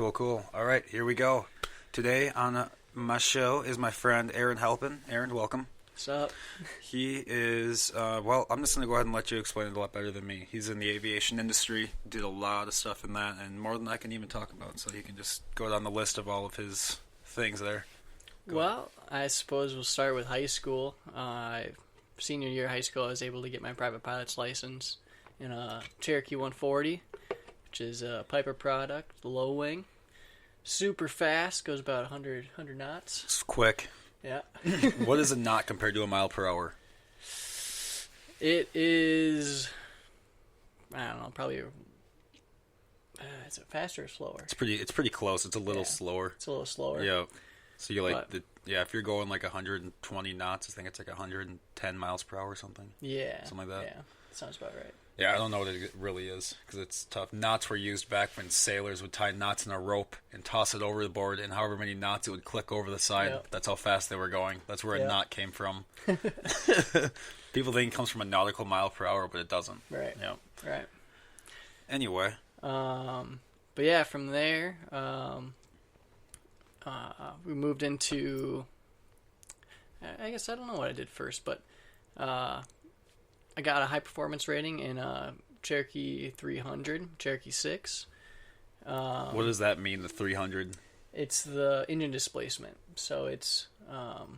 Cool, cool. All right, here we go. Today on my show is my friend Aaron Halpin. Aaron, welcome. What's up? He is, well, I'm just going to go ahead and let you explain it a lot better than me. He's in the aviation industry, did a lot of stuff in that, and more than I can even talk about, so he can just go down the list of all of his things there. Well, I suppose we'll start with high school. Senior year of high school, I was able to get my private pilot's license in a Cherokee 140, which is a Piper product, low wing. Super fast, goes about 100 knots. It's quick. Yeah. What is a knot compared to a mile per hour? It is, I don't know, probably, is it faster or slower? It's pretty close. It's a little slower. It's a little slower. Yeah. So you're like, if you're going like 120 knots, I think it's like 110 miles per hour or something. Yeah. Something like that. Yeah, sounds about right. Yeah, I don't know what it really is because it's tough. Knots were used back when sailors would tie knots in a rope and toss it over the board, and however many knots it would click over the side. Yep. That's how fast they were going. That's where a knot came from. People think it comes from a nautical mile per hour, but it doesn't. Right. Yeah. Right. Anyway. But yeah, from there, we moved into, I guess I don't know what I did first, but I got a high performance rating in a Cherokee 300, Cherokee 6. What does that mean, the 300? It's the engine displacement. So it's, to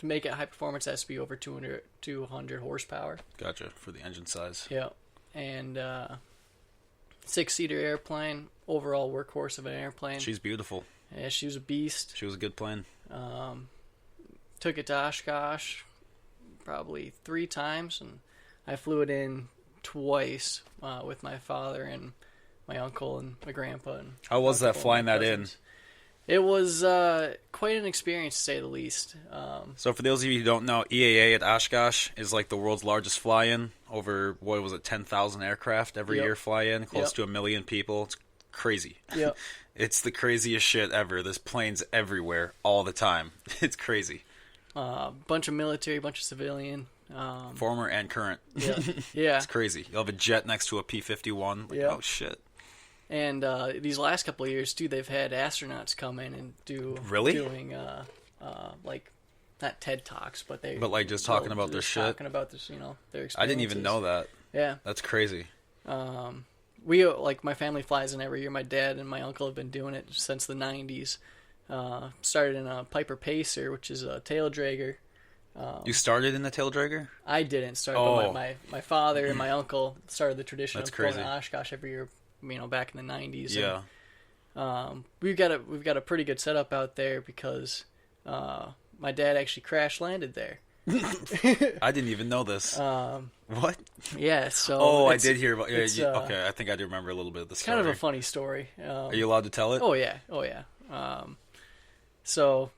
make it high performance, it has to be over 200 horsepower. Gotcha, for the engine size. Yeah. And 6-seater airplane, overall workhorse of an airplane. She's beautiful. Yeah, she was a beast. She was a good plane. Took it to Oshkosh probably 3 times, and I flew it in twice with my father and my uncle and my grandpa. And how was that flying that in? It was quite an experience, to say the least. So for those of you who don't know, EAA at Oshkosh is like the world's largest fly-in. Over, 10,000 aircraft every year fly in, close to 1 million people. It's crazy. Yep. It's the craziest shit ever. There's planes everywhere all the time. It's crazy. Bunch of military, bunch of civilian. Former and current. Yeah. Yeah. It's crazy. You'll have a jet next to a P-51. Like, oh, shit. And these last couple of years, too, they've had astronauts come in and doing like, not TED Talks, but like just talking about their shit. Talking about this, their experiences. I didn't even know that. Yeah. That's crazy. We, like, my family flies in every year. My dad and my uncle have been doing it since the 90s. Started in a Piper Pacer, which is a tail dragger. You started in the tail dragger? I didn't start, but my father and my uncle started the tradition That's of going crazy. to Oshkosh every year, back in the 90s. Yeah. And, we've got a pretty good setup out there because my dad actually crash landed there. I didn't even know this. What? Yeah, so I did hear about it. Yeah, okay, I think I do remember a little bit of the story. Kind of a funny story. Are you allowed to tell it? Oh, yeah. So,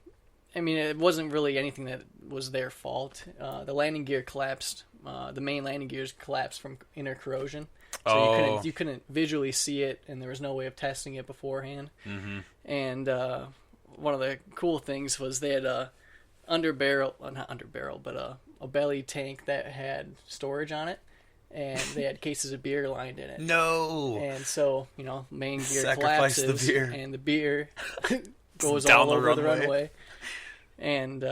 it wasn't really anything that was their fault. The landing gear collapsed. The main landing gears collapsed from inner corrosion. So you couldn't visually see it, and there was no way of testing it beforehand. Mm-hmm. And one of the cool things was they had a a belly tank that had storage on it, and they had cases of beer lined in it. No! And so, main gear Sacrifice collapses, the beer. and the beer goes down all the over the runway. And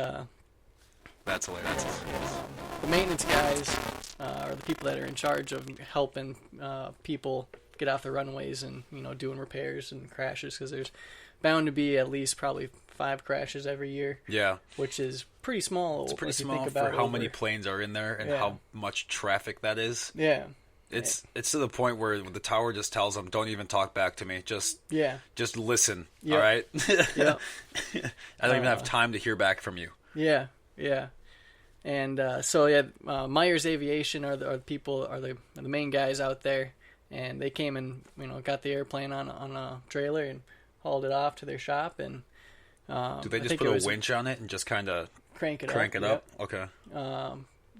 that's hilarious. The maintenance guys are the people that are in charge of helping people get off the runways and, doing repairs and crashes, because there's bound to be at least probably 5 crashes every year. Yeah. Which is pretty small. It's pretty small for how many planes are in there and how much traffic that is. Yeah. It's to the point where the tower just tells them, don't even talk back to me. Just listen. Yep. All right? Yep. I don't even have time to hear back from you. Yeah. Yeah. And Myers Aviation are the main guys out there, and they came and got the airplane on a trailer and hauled it off to their shop. And do they just put a winch on it and just kind of crank it up? Okay.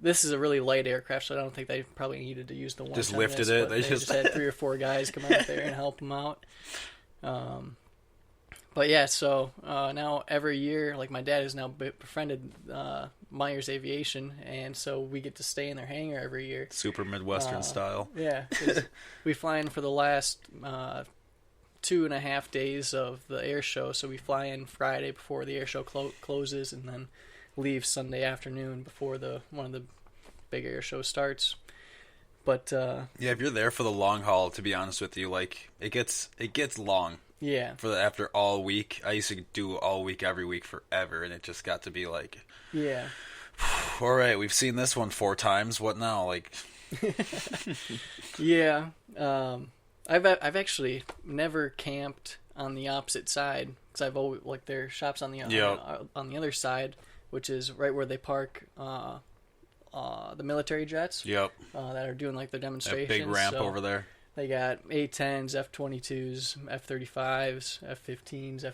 This is a really light aircraft, so I don't think they probably needed to use the winch. Just lifted it. They just had 3 or 4 guys come out there and help them out. But yeah, so now every year, like, my dad has now befriended Myers Aviation, and so we get to stay in their hangar every year. Super Midwestern style. Yeah. We fly in for the last 2.5 days of the air show. So we fly in Friday before the air show closes, and then leave Sunday afternoon before one of the big air shows starts. But if you're there for the long haul, to be honest with you, like it gets long. Yeah. After all week, I used to do all week every week forever, and it just got to be like, yeah. All right, we've seen this one 4 times. What now? Like, yeah. I've actually never camped on the opposite side because I've always like their shops on the other side, which is right where they park the military jets. Yep. That are doing like their demonstrations. That big ramp over there. They got A-10s, F-22s, F-35s, F-15s,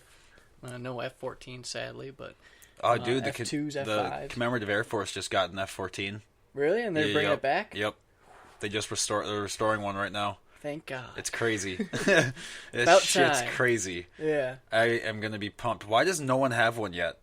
no F-14s sadly, but dude, F-2s, the F-5s. Commemorative Air Force just got an F-14. Really? And they're bringing it back? Yep. They're restoring one right now. Thank God. It's crazy. About shit's time. crazy. Yeah. I am going to be pumped. Why does no one have one yet?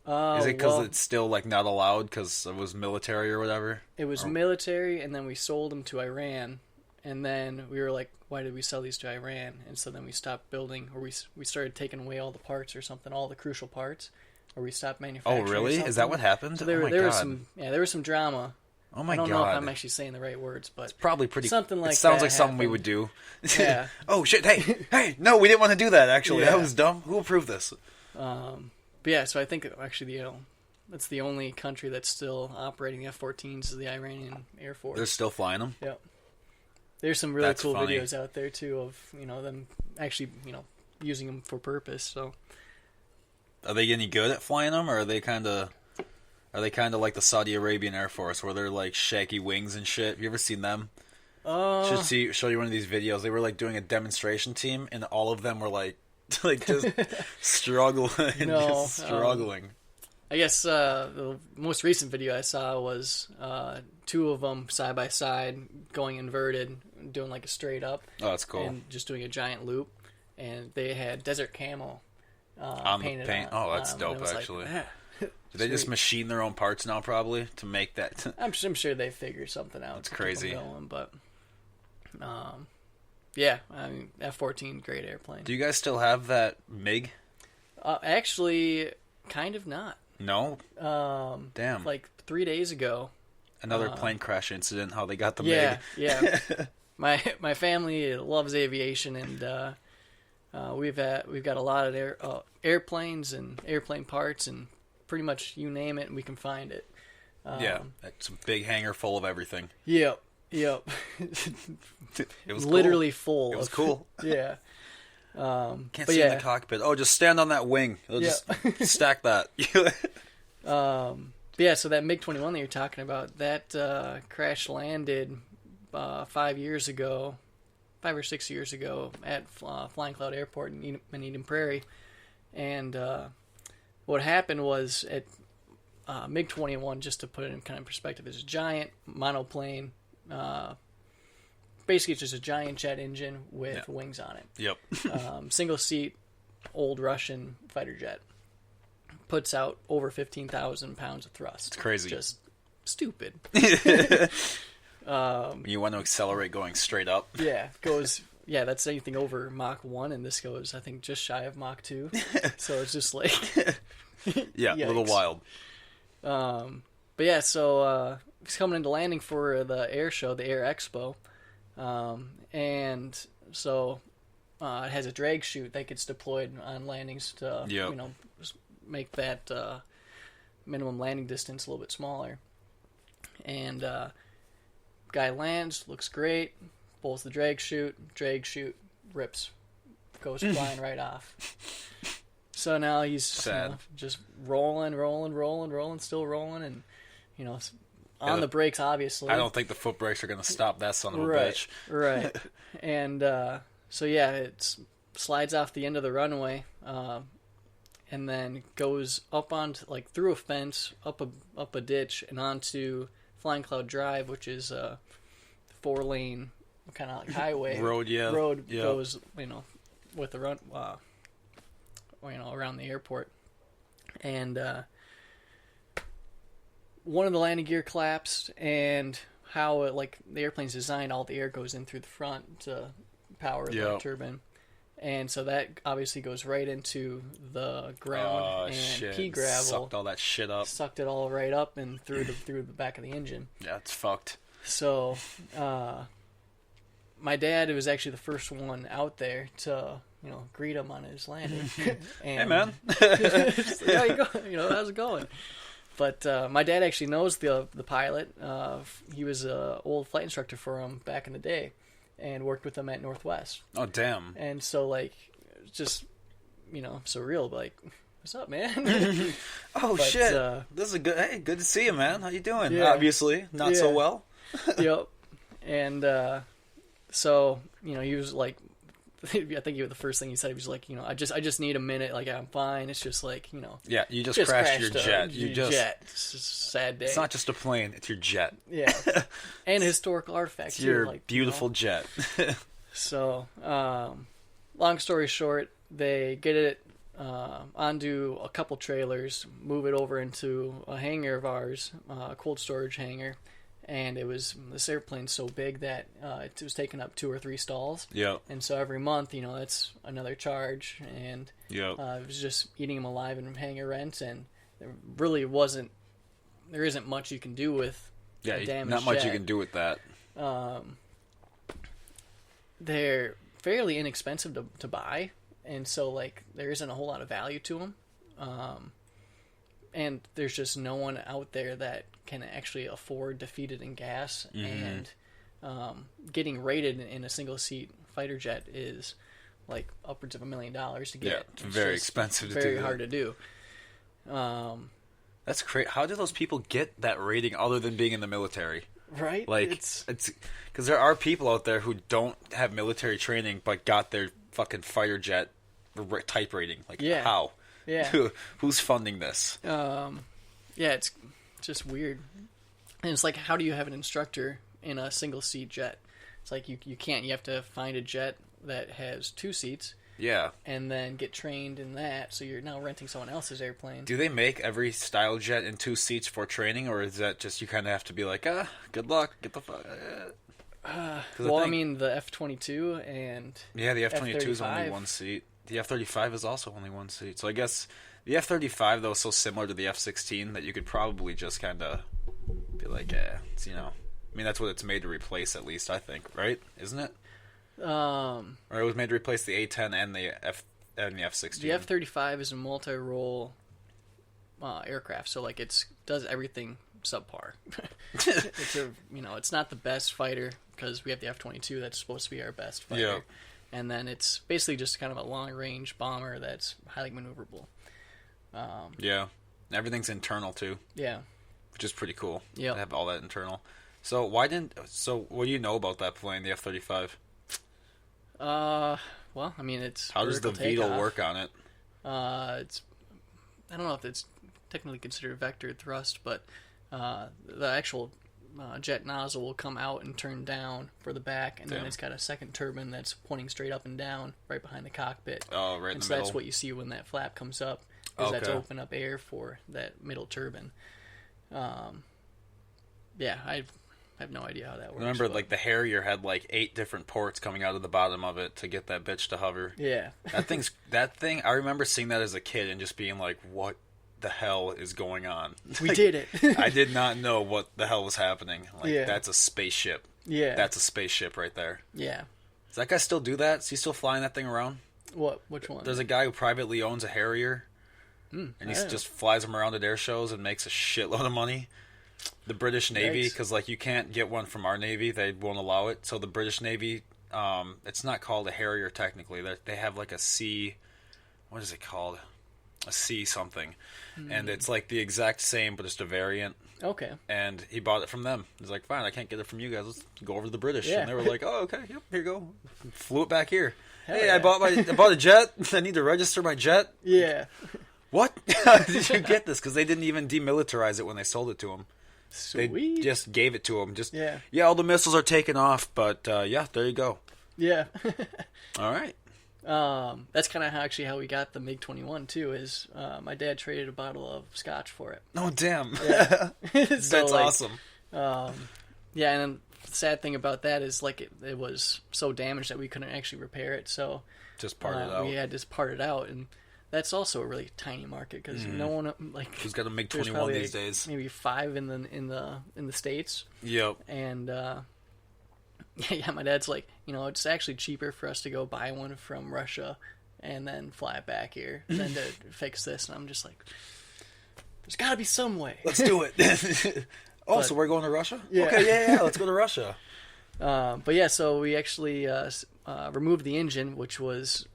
Is it because it's still like not allowed because it was military or whatever? It was military, and then we sold them to Iran. And then we were like, why did we sell these to Iran? And so then we stopped building, or we started taking away all the parts or something, all the crucial parts, or we stopped manufacturing. Oh, really? Is that what happened? So there was some drama. Oh my God. I don't know if I'm actually saying the right words, but it's probably pretty. Something like it sounds that like something happened. we would do. Yeah. Oh shit! Hey! No, we didn't want to do that. Actually, Yeah. that was dumb. Who approved this? But yeah, so I think actually that's the only country that's still operating the F-14s is the Iranian Air Force. They're still flying them. Yep. There's some really cool funny. videos out there too of them actually using them for purpose. So are they any good at flying them, or are they kind of like the Saudi Arabian Air Force where they're like shaky wings and shit? Have you ever seen them? Should show you one of these videos. They were like doing a demonstration team, and all of them were like just struggling, just struggling. I guess the most recent video I saw was 2 of them side by side going inverted, doing like a straight up. Oh, that's cool. And just doing a giant loop, and they had desert camo painted paint. on. Oh, that's dope, actually. Like, Do they just machine their own parts now, probably, to make that? I'm sure they figured something out. That's crazy. Going, but yeah, I mean F-14, great airplane. Do you guys still have that MiG? Actually, kind of not. No. Damn. Like 3 days ago. Another plane crash incident. How they got the MiG. Yeah. My family loves aviation, and we've got a lot of airplanes and airplane parts, and pretty much you name it, and we can find it. Yeah, it's a big hangar full of everything. Yep. It was literally cool. full. It was cool. Yeah. Can't see in the cockpit. Oh, just stand on that wing. Just stack that. Yeah, so that MiG-21 that you're talking about, that crash landed 5 or 6 years ago at Flying Cloud Airport in Eden Prairie. And what happened was at MiG-21, just to put it in kind of perspective, is a giant monoplane. Basically, it's just a giant jet engine with wings on it. Yep. Single seat, old Russian fighter jet. Puts out over 15,000 pounds of thrust. It's crazy. Just stupid. You want to accelerate going straight up. Yeah, goes. Yeah, that's anything over Mach 1, and this goes, I think, just shy of Mach 2. So it's just like... yeah, a little wild. But yeah, so it's coming into landing for the air show, the Air Expo. And so it has a drag chute that gets deployed on landings to, make that minimum landing distance a little bit smaller. And guy lands, looks great, pulls the drag chute rips, goes flying right off. So now he's just rolling, still rolling, and on the brakes, obviously. I don't think the foot brakes are going to stop that son of a bitch. Right. And so yeah, it slides off the end of the runway, and then goes up onto through a fence, up a ditch, and onto Flying Cloud Drive, which is a 4-lane kind of highway road. Yeah, goes with the run, around the airport, and one of the landing gear collapsed, and how the airplane's designed, all the air goes in through the front to power the turbine, And so that obviously goes right into the ground, and shit. pea gravel Sucked all that shit up. sucked it all right up and through the back of the engine. Yeah, it's fucked. So, my dad was actually the first one out there to, greet him on his landing. And hey, man. how you go? How's it going? But my dad actually knows the pilot. He was an old flight instructor for him back in the day, and worked with him at Northwest. Oh, damn. And so, just, surreal. But, what's up, man? Shit. This is a good. Hey, good to see you, man. How you doing? Yeah. Obviously, not so well. Yep. And so, he was like, I think the first thing he said, he was like, I just need a minute. Like, I'm fine. It's just like, Yeah, you just crashed your jet. Jet. It's just a sad day. It's not just a plane. It's your jet. Yeah. And a historical artifact. It's your beautiful jet. So, long story short, they get it onto a couple trailers, move it over into a hangar of ours, a cold storage hangar. And this airplane's so big that it was taking up 2 or 3 stalls. Yeah. And so every month, that's another charge. And yeah, it was just eating them alive in hangar rent. And there isn't much you can do with a damaged not much jet. you can do with that. They're fairly inexpensive to buy. And so, there isn't a whole lot of value to them. And there's just no one out there that can actually afford to feed it in gas. Mm-hmm. And getting rated in a single-seat fighter jet is upwards of $1 million to get. Yeah, it's very expensive to do. Very hard to do. That's crazy. How do those people get that rating other than being in the military? Right? It's because there are people out there who don't have military training but got their fucking fighter jet type rating. How? Yeah. Who's funding this? Yeah, it's just weird. And it's how do you have an instructor in a single seat jet? It's you can't. You have to find a jet that has 2 seats. Yeah. And then get trained in that, so you're now renting someone else's airplane. Do they make every style jet in 2 seats for training, or is that just you kind of have to be good luck, get the fuck... Well, I mean, the F-22 and yeah, the F-22 is F-35. only 1 seat. The F-35 is also only 1 seat. So I guess the F-35, though, is so similar to the F-16 that you could probably just kind of be it's, I mean, that's what it's made to replace, at least, I think, right? Isn't it? Or it was made to replace the A-10 and the F-16. The F-35 is a multi-role aircraft, so it does everything subpar. It's not the best fighter because we have the F-22 that's supposed to be our best fighter. Yeah. And then it's basically just kind of a long-range bomber that's highly maneuverable. Yeah. Everything's internal, too. Yeah. Which is pretty cool. Yeah. To have all that internal. So what do you know about that plane, the F-35? Well, I mean, it's how does the VTOL work on it? I don't know if it's technically considered vector thrust, but the actual jet nozzle will come out and turn down for the back, and then it's got a second turbine that's pointing straight up and down right behind the cockpit. Oh, right in the so middle. That's what you see when that flap comes up, is that's open up air for that middle turbine. Yeah, I have no idea how that works. Remember, the Harrier had 8 different ports coming out of the bottom of it to get that bitch to hover. Yeah. that thing, I remember seeing that as a kid and just being like, what the hell is going on? We did it. I did not know what the hell was happening. That's a spaceship. Yeah. That's a spaceship right there. Yeah. Does that guy still do that? Is he still flying that thing around? What? Which one? There's a guy who privately owns a Harrier. And he just flies them around at air shows and makes a shitload of money. The British Navy, because you can't get one from our Navy, they won't allow it. So the British Navy, it's not called a Harrier technically. They have a C, what is it called? A C something, and it's the exact same, but it's a variant. Okay. And he bought it from them. He's like, fine, I can't get it from you guys. Let's go over to the British. Yeah. And they were like, oh, okay, yep, here you go. Flew it back here. Hell hey, yeah. I bought a jet. I need to register my jet. Yeah. What? How did you get this? Because they didn't even demilitarize it when they sold it to him. Sweet. They just gave it to him. All the missiles are taken off, but there you go. Yeah. All right. That's kind of how we got the MiG-21 too. Is my dad traded a bottle of scotch for it. Oh damn! Yeah. That's awesome. Yeah, and then sad thing about that is like it was so damaged that we couldn't actually repair it. So just part it out. We had to part it out, and that's also a really tiny market because no one like who's got to make 21 these days. Maybe 5 in the States. Yep. And yeah, my dad's like, it's actually cheaper for us to go buy one from Russia and then fly it back here than to fix this. And I'm just like, there's got to be some way. Let's do it. So we're going to Russia? Yeah. Okay, yeah, let's go to Russia. But yeah, so we actually removed the engine, which was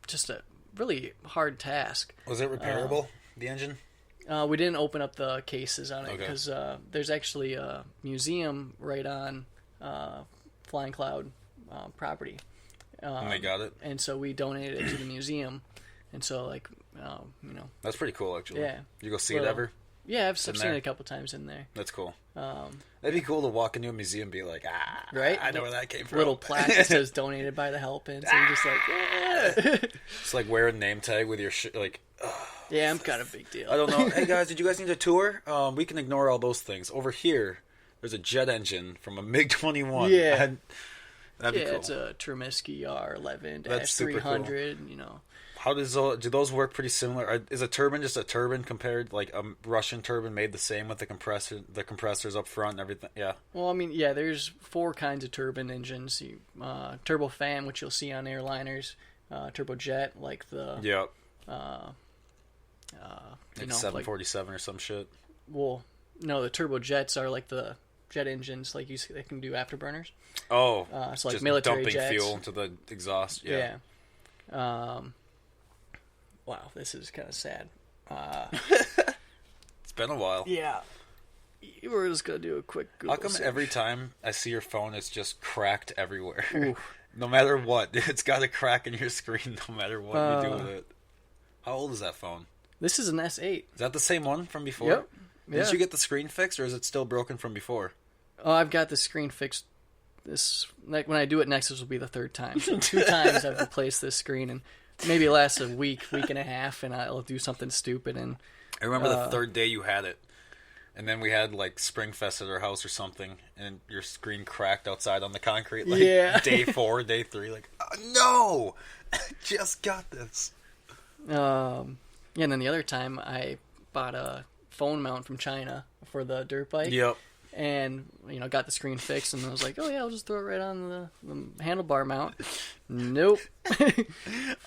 just a really hard task. Was it repairable, the engine? We didn't open up the cases on it because Okay. there's actually a museum right on Flying Cloud property. And they got it? And so we donated it to the museum. And so, That's pretty cool, actually. Yeah. You go see it ever? Yeah, I've seen it a couple times in there. That's cool. That'd be cool to walk into a museum and be like, right? I know where that came from. Little plaque that says donated by the Halpin. So you're just like, yeah. It's like wear a name tag with your like... Yeah, I'm kind of a big deal. I don't know. Hey, guys, did you guys need a tour? We can ignore all those things. Over here, there's a jet engine from a MiG-21. Yeah. That'd be cool. It's a Tremesky R11-300, That's super cool. How do those work pretty similar? Is a turbine just a turbine compared, like a Russian turbine made the same with the compressors up front and everything? Yeah. Well, I mean, yeah, there's 4 kinds of turbine engines. Turbofan, which you'll see on airliners. Turbojet, like the... Yep. Like 747 or some shit. Well, no, the turbojets are like the jet engines, like they can do afterburners. Oh. So like just military dumping jets. fuel into the exhaust. Yeah. Wow, this is kind of sad. It's been a while. Yeah. We're just going to do a quick Google How come search. every time I see your phone, it's just cracked everywhere? No matter what. It's got a crack in your screen no matter what you do with it. How old is that phone? This is an S8. Is that the same one from before? Yep. Did you get the screen fixed, or is it still broken from before? Oh, I've got the screen fixed. When I do it next, this will be the 3rd time. So 2 times I've replaced this screen, and maybe it lasts a week and a half, and I'll do something stupid. And I remember the 3rd day you had it, and then we had like Springfest at our house or something, and your screen cracked outside on the concrete. Like day 4, day 3, like no, just got this. Yeah, and then the other time I bought a phone mount from China for the dirt bike. Yep. And, got the screen fixed, and I was like, oh yeah, I'll just throw it right on the handlebar mount. Nope. I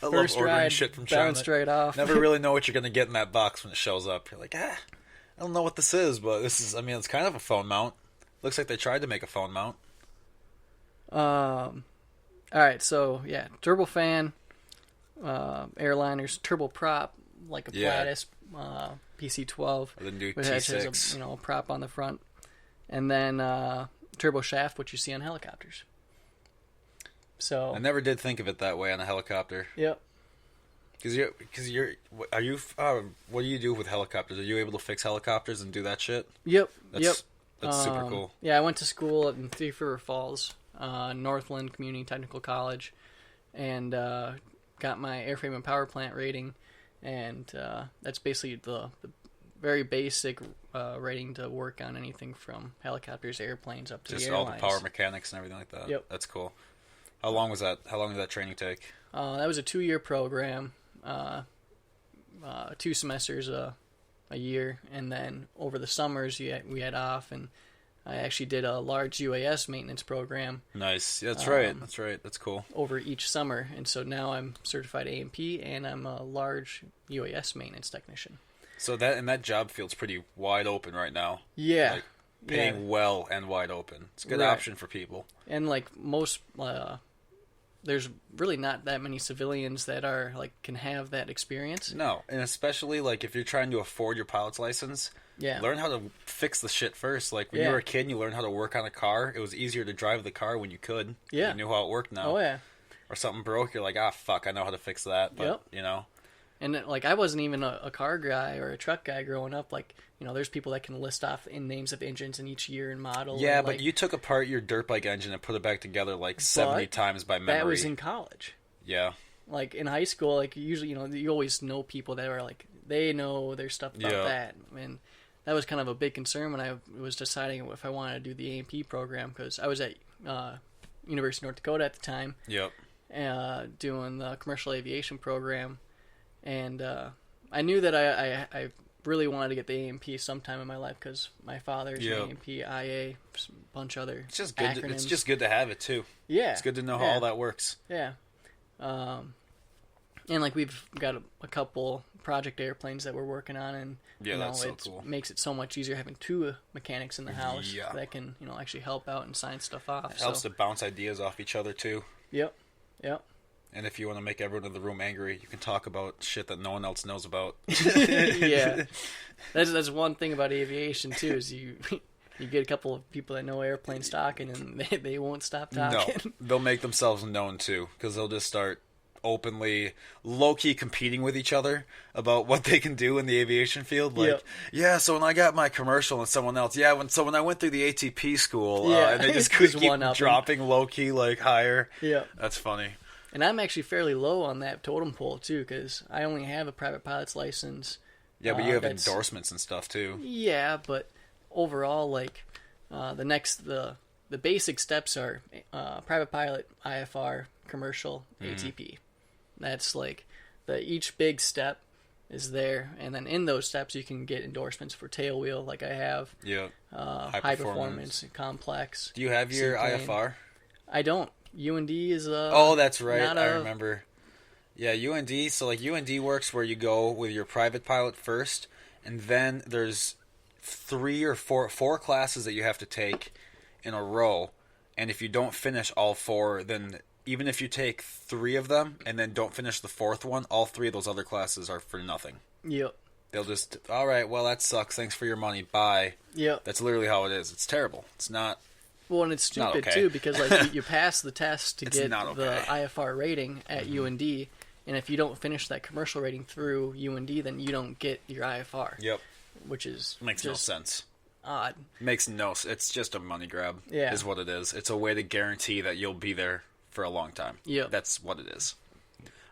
love ordering ride, shit from China. bounced right off. Never really know what you're going to get in that box when it shows up. You're like, I don't know what this is, but this is, it's kind of a phone mount. Looks like they tried to make a phone mount. Alright, so, yeah, turbofan, airliners, turboprop, like a Platus PC-12. The new which T6. has a prop on the front. And then turbo shaft, which you see on helicopters. So I never did think of it that way on a helicopter. Yep. What do you do with helicopters? Are you able to fix helicopters and do that shit? Yep. That's super cool. Yeah, I went to school in Thief River Falls, Northland Community Technical College, and got my airframe and power plant rating, and that's basically the very basic rating to work on anything from helicopters, airplanes, up to Just the airlines. all the power mechanics and everything like that. Yep. That's cool. How long was that? How long did that training take? That was a 2-year program, 2 semesters a year, and then over the summers we had off, and I actually did a large UAS maintenance program. Nice. Yeah, that's right. That's cool. Over each summer, and so now I'm certified A&P, and I'm a large UAS maintenance technician. So that job field's pretty wide open right now. Yeah. Like, paying well and wide open. It's a good option for people. And like most, there's really not that many civilians that are can have that experience. No, and especially like if you're trying to afford your pilot's license, learn how to fix the shit first. Like when you were a kid and you learned how to work on a car, it was easier to drive the car when you could. Yeah. You knew how it worked now. Oh yeah. Or something broke, you're like, fuck, I know how to fix that. But, And I wasn't even a car guy or a truck guy growing up. There's people that can list off in names of engines in each year and model. Yeah, but you took apart your dirt bike engine and put it back together 70 times by memory. That was in college. Yeah. Like in high school, usually, you always know people that are they know their stuff about that. And that was kind of a big concern when I was deciding if I wanted to do the A&P program, because I was at University of North Dakota at the time. Yep. Doing the commercial aviation program, and I knew that I really wanted to get the A&P sometime in my life, because my father's A&P, IA, a bunch of other acronyms. It's just good to have it too. Yeah, it's good to know how all that works. Yeah, and like we've got a couple project airplanes that we're working on, and that's so cool. Makes it so much easier having two mechanics in the house that can actually help out and sign stuff off. It helps to bounce ideas off each other too. Yep. And if you want to make everyone in the room angry, you can talk about shit that no one else knows about. Yeah, that's one thing about aviation too, is you get a couple of people that know airplane stocking, and they won't stop talking. No, they'll make themselves known too, because they'll just start openly, low-key competing with each other about what they can do in the aviation field. Like, so when I got my commercial and someone else, when I went through the ATP school, and they just keep dropping low-key, like, higher. Yeah. That's funny. And I'm actually fairly low on that totem pole, too, because I only have a private pilot's license. Yeah, but you have endorsements and stuff, too. Yeah, but overall, like, the basic steps are private pilot, IFR, commercial, ATP. That's like each big step is there, and then in those steps you can get endorsements for tailwheel, like I have. Yeah. High performance, complex. Do you have your IFR? I don't. UND is oh, that's right. I remember. Yeah, UND. So like UND works where you go with your private pilot first, and then there's 3 or 4 classes that you have to take in a row, and if you don't finish all 4, then even if you take 3 of them and then don't finish the 4th one, all 3 of those other classes are for nothing. Yep. They'll just, all right, well, that sucks. Thanks for your money. Bye. Yep. That's literally how it is. It's terrible. It's not. Well, and it's stupid, too, because like you pass the test to get the IFR rating at UND, and if you don't finish that commercial rating through UND, then you don't get your IFR. Yep. Which is makes no sense. Odd. Makes no sense. It's just a money grab. Yeah. Is what it is. It's a way to guarantee that you'll be there for a long time. Yeah. That's what it is.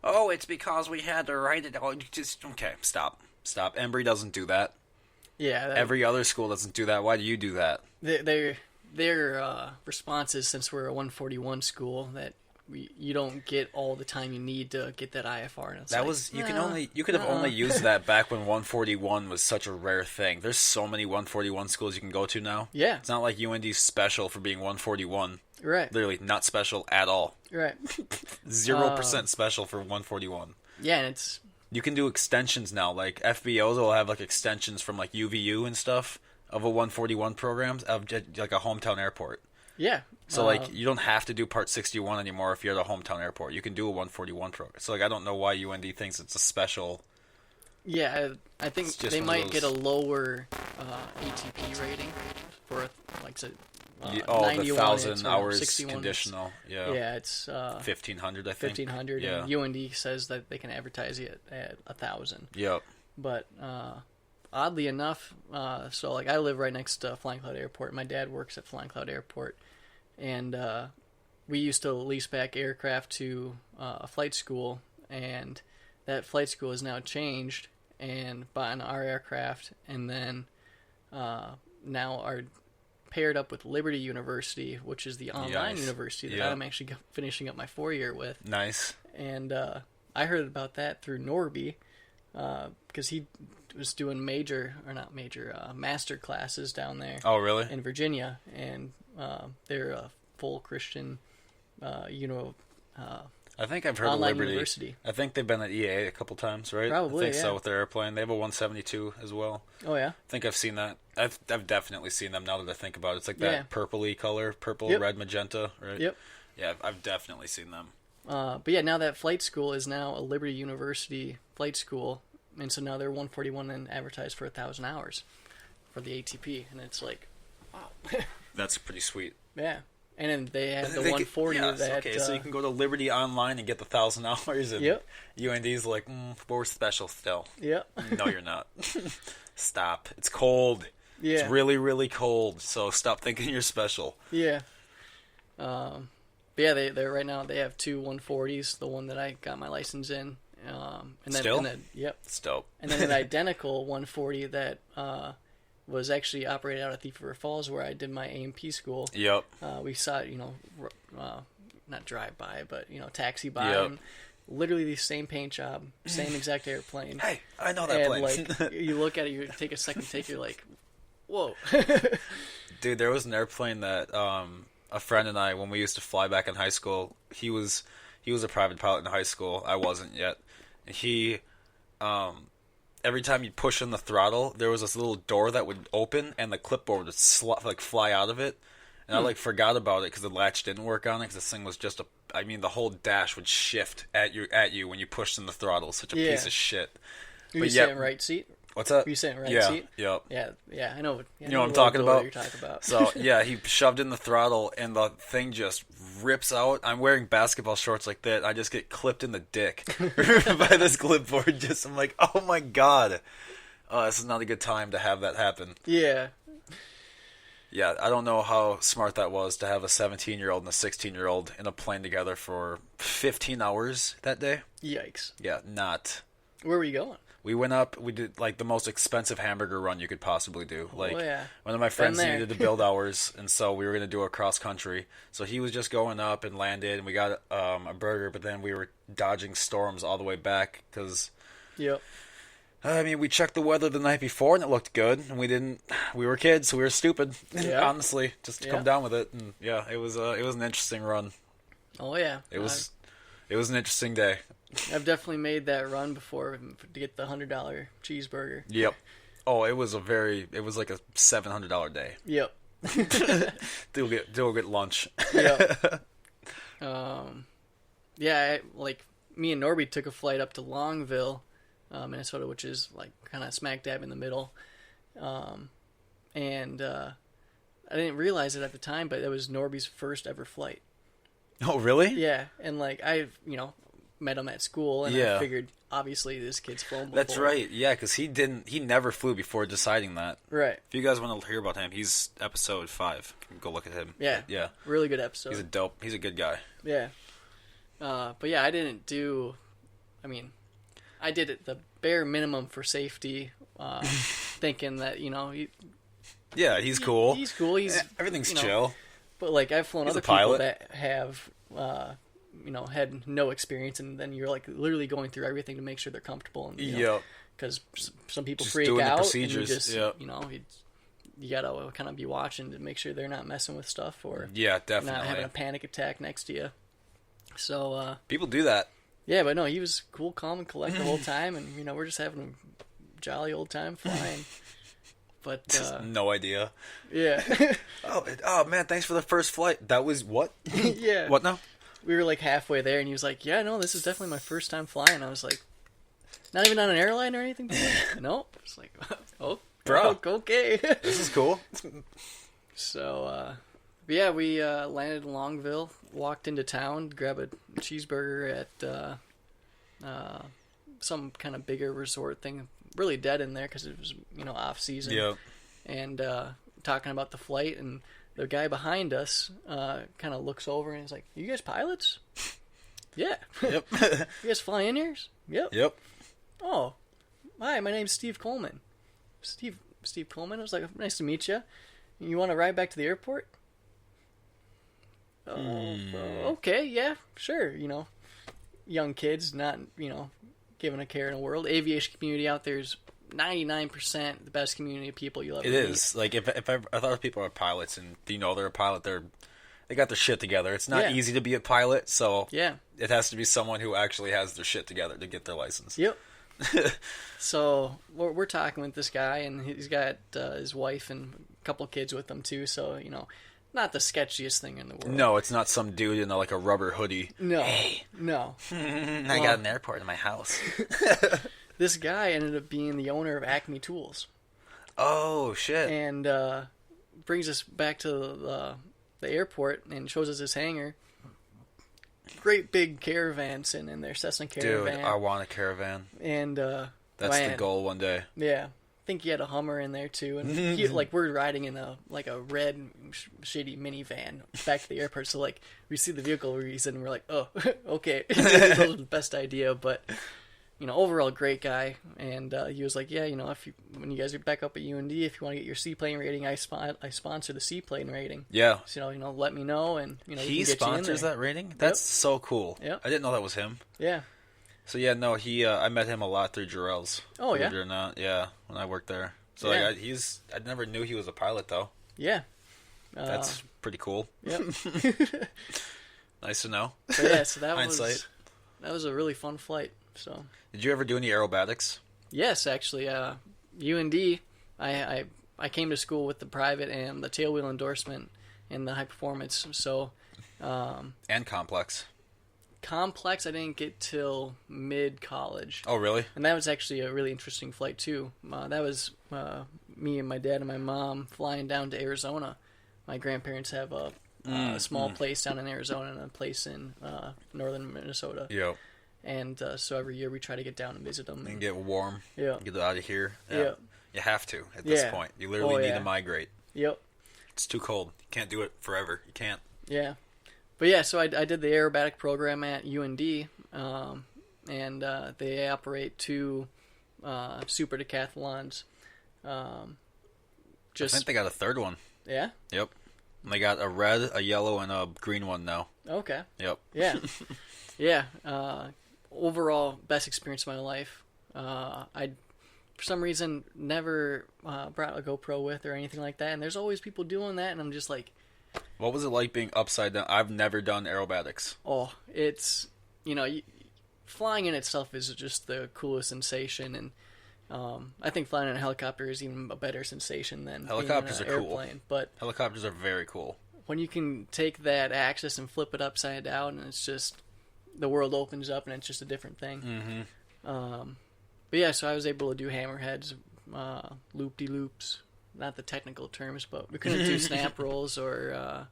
Oh, it's because we had to write it all. Just okay, stop. Embry doesn't do that. Yeah. Every other school doesn't do that. Why do you do that? Their response is, since we're a 141 school, that you don't get all the time you need to get that IFR. And it's you could have only used that back when 141 was such a rare thing. There's so many 141 schools you can go to now. Yeah. It's not like UND's special for being 141. Right. Literally not special at all. Right. 0% special for 141. Yeah, and it's... You can do extensions now. Like, FBOs will have, like, extensions from, like, UVU and stuff of a 141 program, of, like, a hometown airport. Yeah. So, like, you don't have to do Part 61 anymore if you're at a hometown airport. You can do a 141 program. So, like, I don't know why UND thinks it's a special... Yeah, I think they might get a lower ATP rating for, like, say, the 1,000 hours 61. Conditional. Yeah. Yeah, it's 1,500, I think. 1,500. Yeah. And UND says that they can advertise it at 1,000. Yep. But oddly enough, so like I live right next to Flying Cloud Airport. My dad works at Flying Cloud Airport, and we used to lease back aircraft to a flight school, and that flight school has now changed and bought our aircraft, and then now are paired up with Liberty University, which is the online university that I'm actually finishing up my 4-year with. Nice. And I heard about that through Norby, because he was doing master classes down there. Oh, really? In Virginia, and they're a full Christian, I think I've heard of Liberty. University. I think they've been at EA a couple times, right? Probably, I think so, with their airplane. They have a 172 as well. Oh, yeah? I think I've seen that. I've definitely seen them now that I think about it. It's like that purpley color, purple, red, magenta, right? Yep. Yeah, I've definitely seen them. But yeah, now that flight school is now a Liberty University flight school, and so now they're 141 and advertised for 1,000 hours for the ATP, and it's like, wow. That's pretty sweet. Yeah. And then they have the 140 that... Okay, so you can go to Liberty Online and get the 1,000 hours, and UND's like, we're special still. Yep. No, you're not. Stop. It's cold. Yeah. It's really, really cold, so stop thinking you're special. Yeah. But yeah, they're right now, they have 2 140s, the one that I got my license in. And then, Still? Yep. It's dope. And then an identical 140 that was actually operated out of Thief River Falls, where I did my A&P school. Yep. We saw it, not drive by, but taxi by. Yep. And literally the same paint job, same exact airplane. Hey, I know that plane. Like you look at it, you take a second take, you're like, whoa. Dude, there was an airplane that a friend and I, when we used to fly back in high school, he was a private pilot in high school. I wasn't yet. And he, every time you push in the throttle, there was this little door that would open, and the clipboard would fly out of it. And I forgot about it because the latch didn't work on it, because this thing was just the whole dash would shift at you when you pushed in the throttle. Such a piece of shit. Were you sitting right seat? What's that? Were you sitting right seat? Yep. Yeah, I know. You know what I'm talking about? You're talking about. So, yeah, he shoved in the throttle, and the thing just rips out. I'm wearing basketball shorts like that. I just get clipped in the dick by this clipboard. I'm like, oh my god. This is not a good time to have that happen. Yeah. Yeah, I don't know how smart that was to have a 17-year-old and a 16-year-old in a plane together for 15 hours that day. Yikes. Yeah, not. Where were you going? We went up, we did like the most expensive hamburger run you could possibly do. Like, yeah. One of my friends needed to build ours, and so we were going to do a cross country. So he was just going up and landed, and we got a burger, but then we were dodging storms all the way back because... Yep. we checked the weather the night before, and it looked good, and we were kids, so we were stupid, honestly, just to come down with it. And yeah, it was an interesting run. Oh yeah. It was an interesting day. I've definitely made that run before to get the $100 cheeseburger. Yep. Oh, it was like a $700 day. Yep. Do a good lunch. Yep. Yeah, me and Norby took a flight up to Longville, Minnesota, which is like kind of smack dab in the middle. And I didn't realize it at the time, but it was Norby's first ever flight. Oh, really? Yeah, and I met him at school, and I figured obviously this kid's flown before. That's right. Yeah, because he never flew before deciding that. Right. If you guys want to hear about him, he's episode 5. Go look at him. Yeah. Yeah. Really good episode. He's a good guy. Yeah. But yeah, I didn't do. I did it the bare minimum for safety, thinking that Yeah, he's cool. He's cool. Everything's chill. But I've flown other people that have had no experience, and then you're literally going through everything to make sure they're comfortable. And because some people just freak out, and you just you gotta kind of be watching to make sure they're not messing with stuff or definitely not having a panic attack next to you. So people do that. Yeah, but no, he was cool, calm, and collect the whole time, and we're just having a jolly old time flying. But no idea. Yeah. oh man, thanks for the first flight. That was what? Yeah. What now? We were halfway there, and he was like, "Yeah, no, this is definitely my first time flying." I was like, "Not even on an airline or anything?" Nope. It's like, oh, bro, okay. This is cool. So, yeah, we landed in Longville, walked into town, grabbed a cheeseburger at some kind of bigger resort thing. Really dead in there because it was off season. Yep. And talking about the flight, and the guy behind us kind of looks over and he's like, "You guys pilots?" Yeah. Yep. You guys fly in here? Yep. Yep. Oh, hi, my name's Steve Coleman. Steve Coleman. I was like, "Nice to meet you. You want to ride back to the airport?" Okay, yeah, sure. Young kids, not given a care in the world. Aviation community out there is 99% the best community of people you'll ever meet. It is. If I thought people are pilots and they're a pilot, they got their shit together. It's not easy to be a pilot, so it has to be someone who actually has their shit together to get their license. Yep. So we're talking with this guy, and he's got his wife and a couple of kids with him too. So not the sketchiest thing in the world. No, it's not some dude in a rubber hoodie. No. Hey. No. I got an airport in my house. This guy ended up being the owner of Acme Tools. Oh, shit. And brings us back to the airport and shows us his hangar. Great big caravan sitting in there, Cessna Caravan. Dude, I want a caravan. And that's the goal one day. Yeah. I think he had a Hummer in there too, and we're riding in a red shitty minivan back to the airport. So we see the vehicle he's in, and we're like, oh, okay, that was the best idea. But overall great guy. And he was like, yeah, when you guys are back up at UND, if you want to get your seaplane rating, I sponsor the seaplane rating. Yeah. So, let me know, and, He we can get sponsors you in there. that rating? That's so cool. Yep. I didn't know that was him. Yeah. So, yeah, no, I met him a lot through Jarrell's. Oh, yeah? Believe it or not. Yeah, when I worked there. So, Yeah. I never knew he was a pilot, though. Yeah. That's pretty cool. Yep. Nice to know. But yeah, so that Hindsight. was a really fun flight. So. Did you ever do any aerobatics? Yes, actually, UND. I came to school with the private and the tailwheel endorsement and the high performance. So. And complex. Complex, I didn't get till mid college. Oh, really? And that was actually a really interesting flight too. That was me and my dad and my mom flying down to Arizona. My grandparents have a small place down in Arizona and a place in northern Minnesota. Yeah. And so every year we try to get down and visit them. And get warm. Yeah. Get out of here. Yeah. You have to at this point. You literally need to migrate. Yep. It's too cold. You can't do it forever. You can't. Yeah. But yeah, so I did the aerobatic program at UND, and they operate 2 super decathlons. I think they got a third one. Yeah? Yep. And they got a red, a yellow, and a green one now. Okay. Yep. Yeah. Yeah. Overall, best experience of my life. I, for some reason, never brought a GoPro with or anything like that, and there's always people doing that, and I'm just like... What was it like being upside down? I've never done aerobatics. Oh, it's, flying in itself is just the coolest sensation, and I think flying in a helicopter is even a better sensation than helicopters being in an airplane. Cool. But helicopters are very cool. When you can take that axis and flip it upside down, and it's just, the world opens up, and it's just a different thing. Mm-hmm. But yeah, so I was able to do hammerheads, loop-de-loops. Not the technical terms, but we couldn't do snap rolls or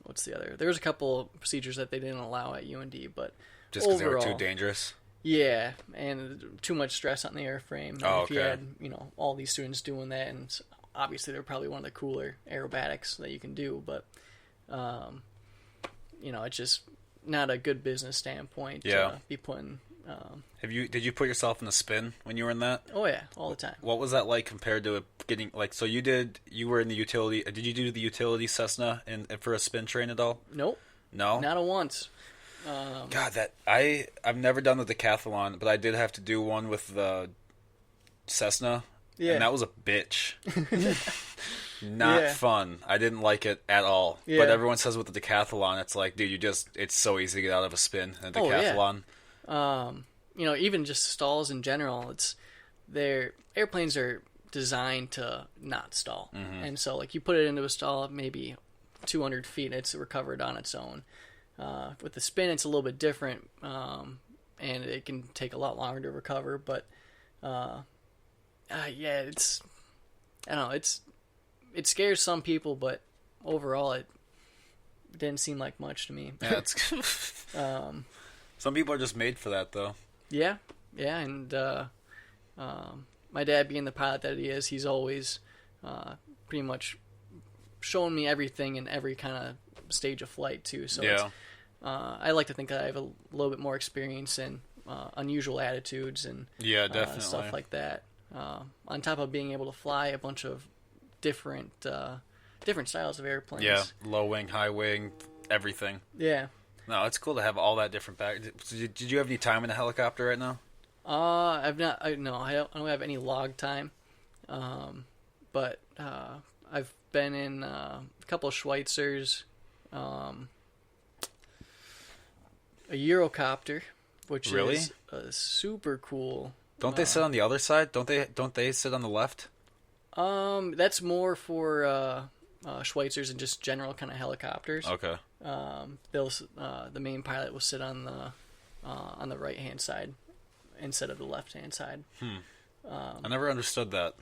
what's the other? There was a couple procedures that they didn't allow at UND, but just because they were too dangerous. Yeah, and too much stress on the airframe. Oh, if you had all these students doing that, and obviously they're probably one of the cooler aerobatics that you can do, but it's just not a good business standpoint to be putting. Did you put yourself in a spin when you were in that? Oh yeah, all the time. What was that like compared to getting so you were in the utility? Did you do the utility Cessna for a spin train at all? Nope. No. Not a once. God, I've never done the decathlon, but I did have to do one with the Cessna. Yeah. And that was a bitch. Not fun. I didn't like it at all. Yeah. But everyone says with the decathlon, it's like, dude, it's so easy to get out of a spin in a decathlon. Oh, yeah. Even just stalls in general, their airplanes are designed to not stall. Mm-hmm. And so, you put it into a stall at maybe 200 feet, it's recovered on its own. With the spin, it's a little bit different, and it can take a lot longer to recover. But, it's... I don't know, it scares some people, but overall, it didn't seem like much to me. Yeah, some people are just made for that, though. Yeah, and my dad being the pilot that he is, he's always pretty much shown me everything in every kind of stage of flight, too. So I like to think that I have a little bit more experience in unusual attitudes and definitely. Stuff like that. On top of being able to fly a bunch of different styles of airplanes. Yeah, low wing, high wing, everything. Yeah. No, it's cool to have all that different back. Did you have any time in a helicopter right now? I've not. I don't have any log time. But I've been in a couple of Schweitzers, a Eurocopter, which is a super cool. Don't they sit on the other side? Don't they sit on the left? That's more for Schweitzers and just general kind of helicopters. Okay. The main pilot will sit on the right hand side instead of the left hand side. I never understood that.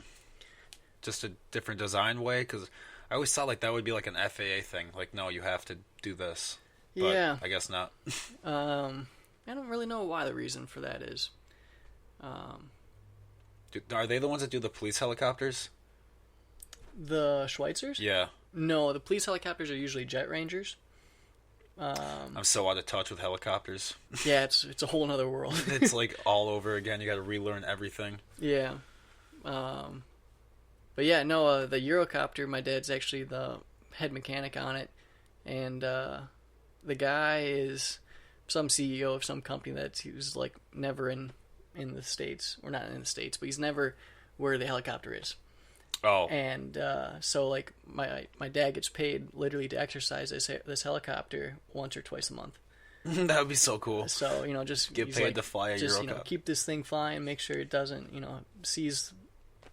Just a different design way, because I always thought that would be like an FAA thing. No, you have to do this. But yeah. I guess not. I don't really know why the reason for that is. Are they the ones that do the police helicopters? The Schweitzers? Yeah. No, the police helicopters are usually Jet Rangers. I'm so out of touch with helicopters. Yeah, it's a whole other world. It's like all over again. You got to relearn everything. Yeah. But yeah, no, the Eurocopter, my dad's actually the head mechanic on it. And the guy is some CEO of some company he was like never in the States. Or not in the States, but he's never where the helicopter is. Oh. And so like my dad gets paid literally to exercise this helicopter once or twice a month. That would be so cool. So, just get paid to fly a just, Eurocopter. Keep this thing flying, make sure it doesn't, sees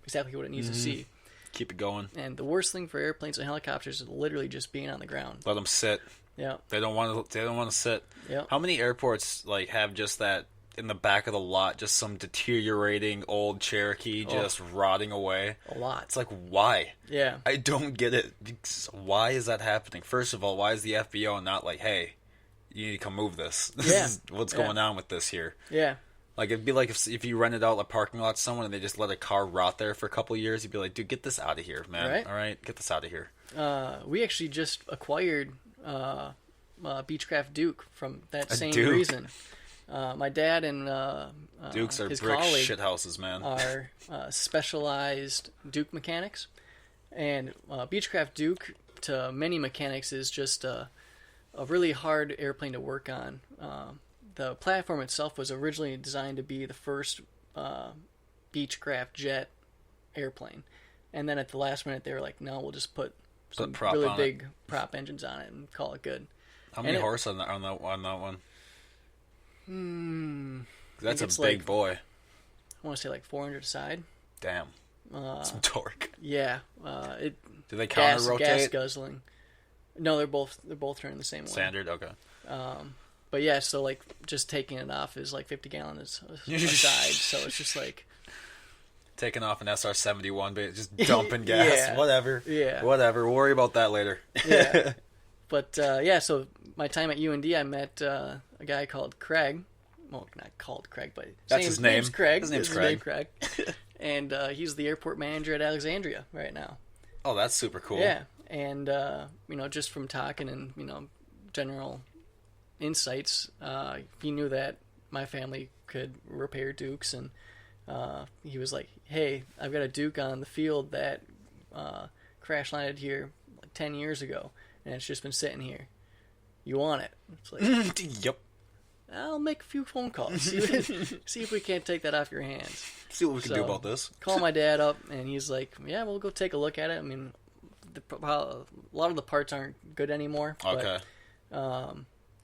exactly what it needs to see. Keep it going. And the worst thing for airplanes and helicopters is literally just being on the ground. Let them sit. Yeah. They don't want to sit. Yeah. How many airports like have just that in the back of the lot, just some deteriorating old Cherokee just rotting away? A lot. It's like, why? Yeah. I don't get it. Why is that happening? First of all, why is the FBO not like, hey, you need to come move this? This is what's going on with this here. Yeah. Like, it'd be like if you rented out a parking lot to someone and they just let a car rot there for a couple of years, you'd be like, dude, get this out of here, man. Right? All right? Get this out of here. We actually just acquired Beechcraft Duke from that same Duke? reason. My dad and Dukes are his brick colleague shithouses, man. are specialized Duke mechanics. And Beechcraft Duke, to many mechanics, is just a really hard airplane to work on. The platform itself was originally designed to be the first Beechcraft jet airplane. And then at the last minute, they were like, no, we'll just put some really big prop engines on it and call it good. How many horse on that one? That's a big boy. I want to say like 400 a side. Damn. Some torque. Yeah. Do they counter rotate? Gas guzzling. No, they're both turning the same way. Standard, okay. But yeah, so like just taking it off is like 50 gallons a side, so it's just like taking off an SR-71, but just dumping gas. Yeah. Whatever. Yeah. Whatever. We'll worry about that later. Yeah. But yeah, so my time at UND, I met a guy called Craig. Well, not called Craig, but that's his name. Name's Craig. His name's Craig. Craig. And he's the airport manager at Alexandria right now. Oh, that's super cool. Yeah, and just from talking and general insights, he knew that my family could repair Dukes, and he was like, "Hey, I've got a Duke on the field that crash landed here like 10 years ago, and it's just been sitting here. You want it?" It's like, yep. I'll make a few phone calls. See if we can't take that off your hands. See what we can do about this. Call my dad up, and he's like, "Yeah, we'll go take a look at it." I mean, a lot of the parts aren't good anymore. Okay. But,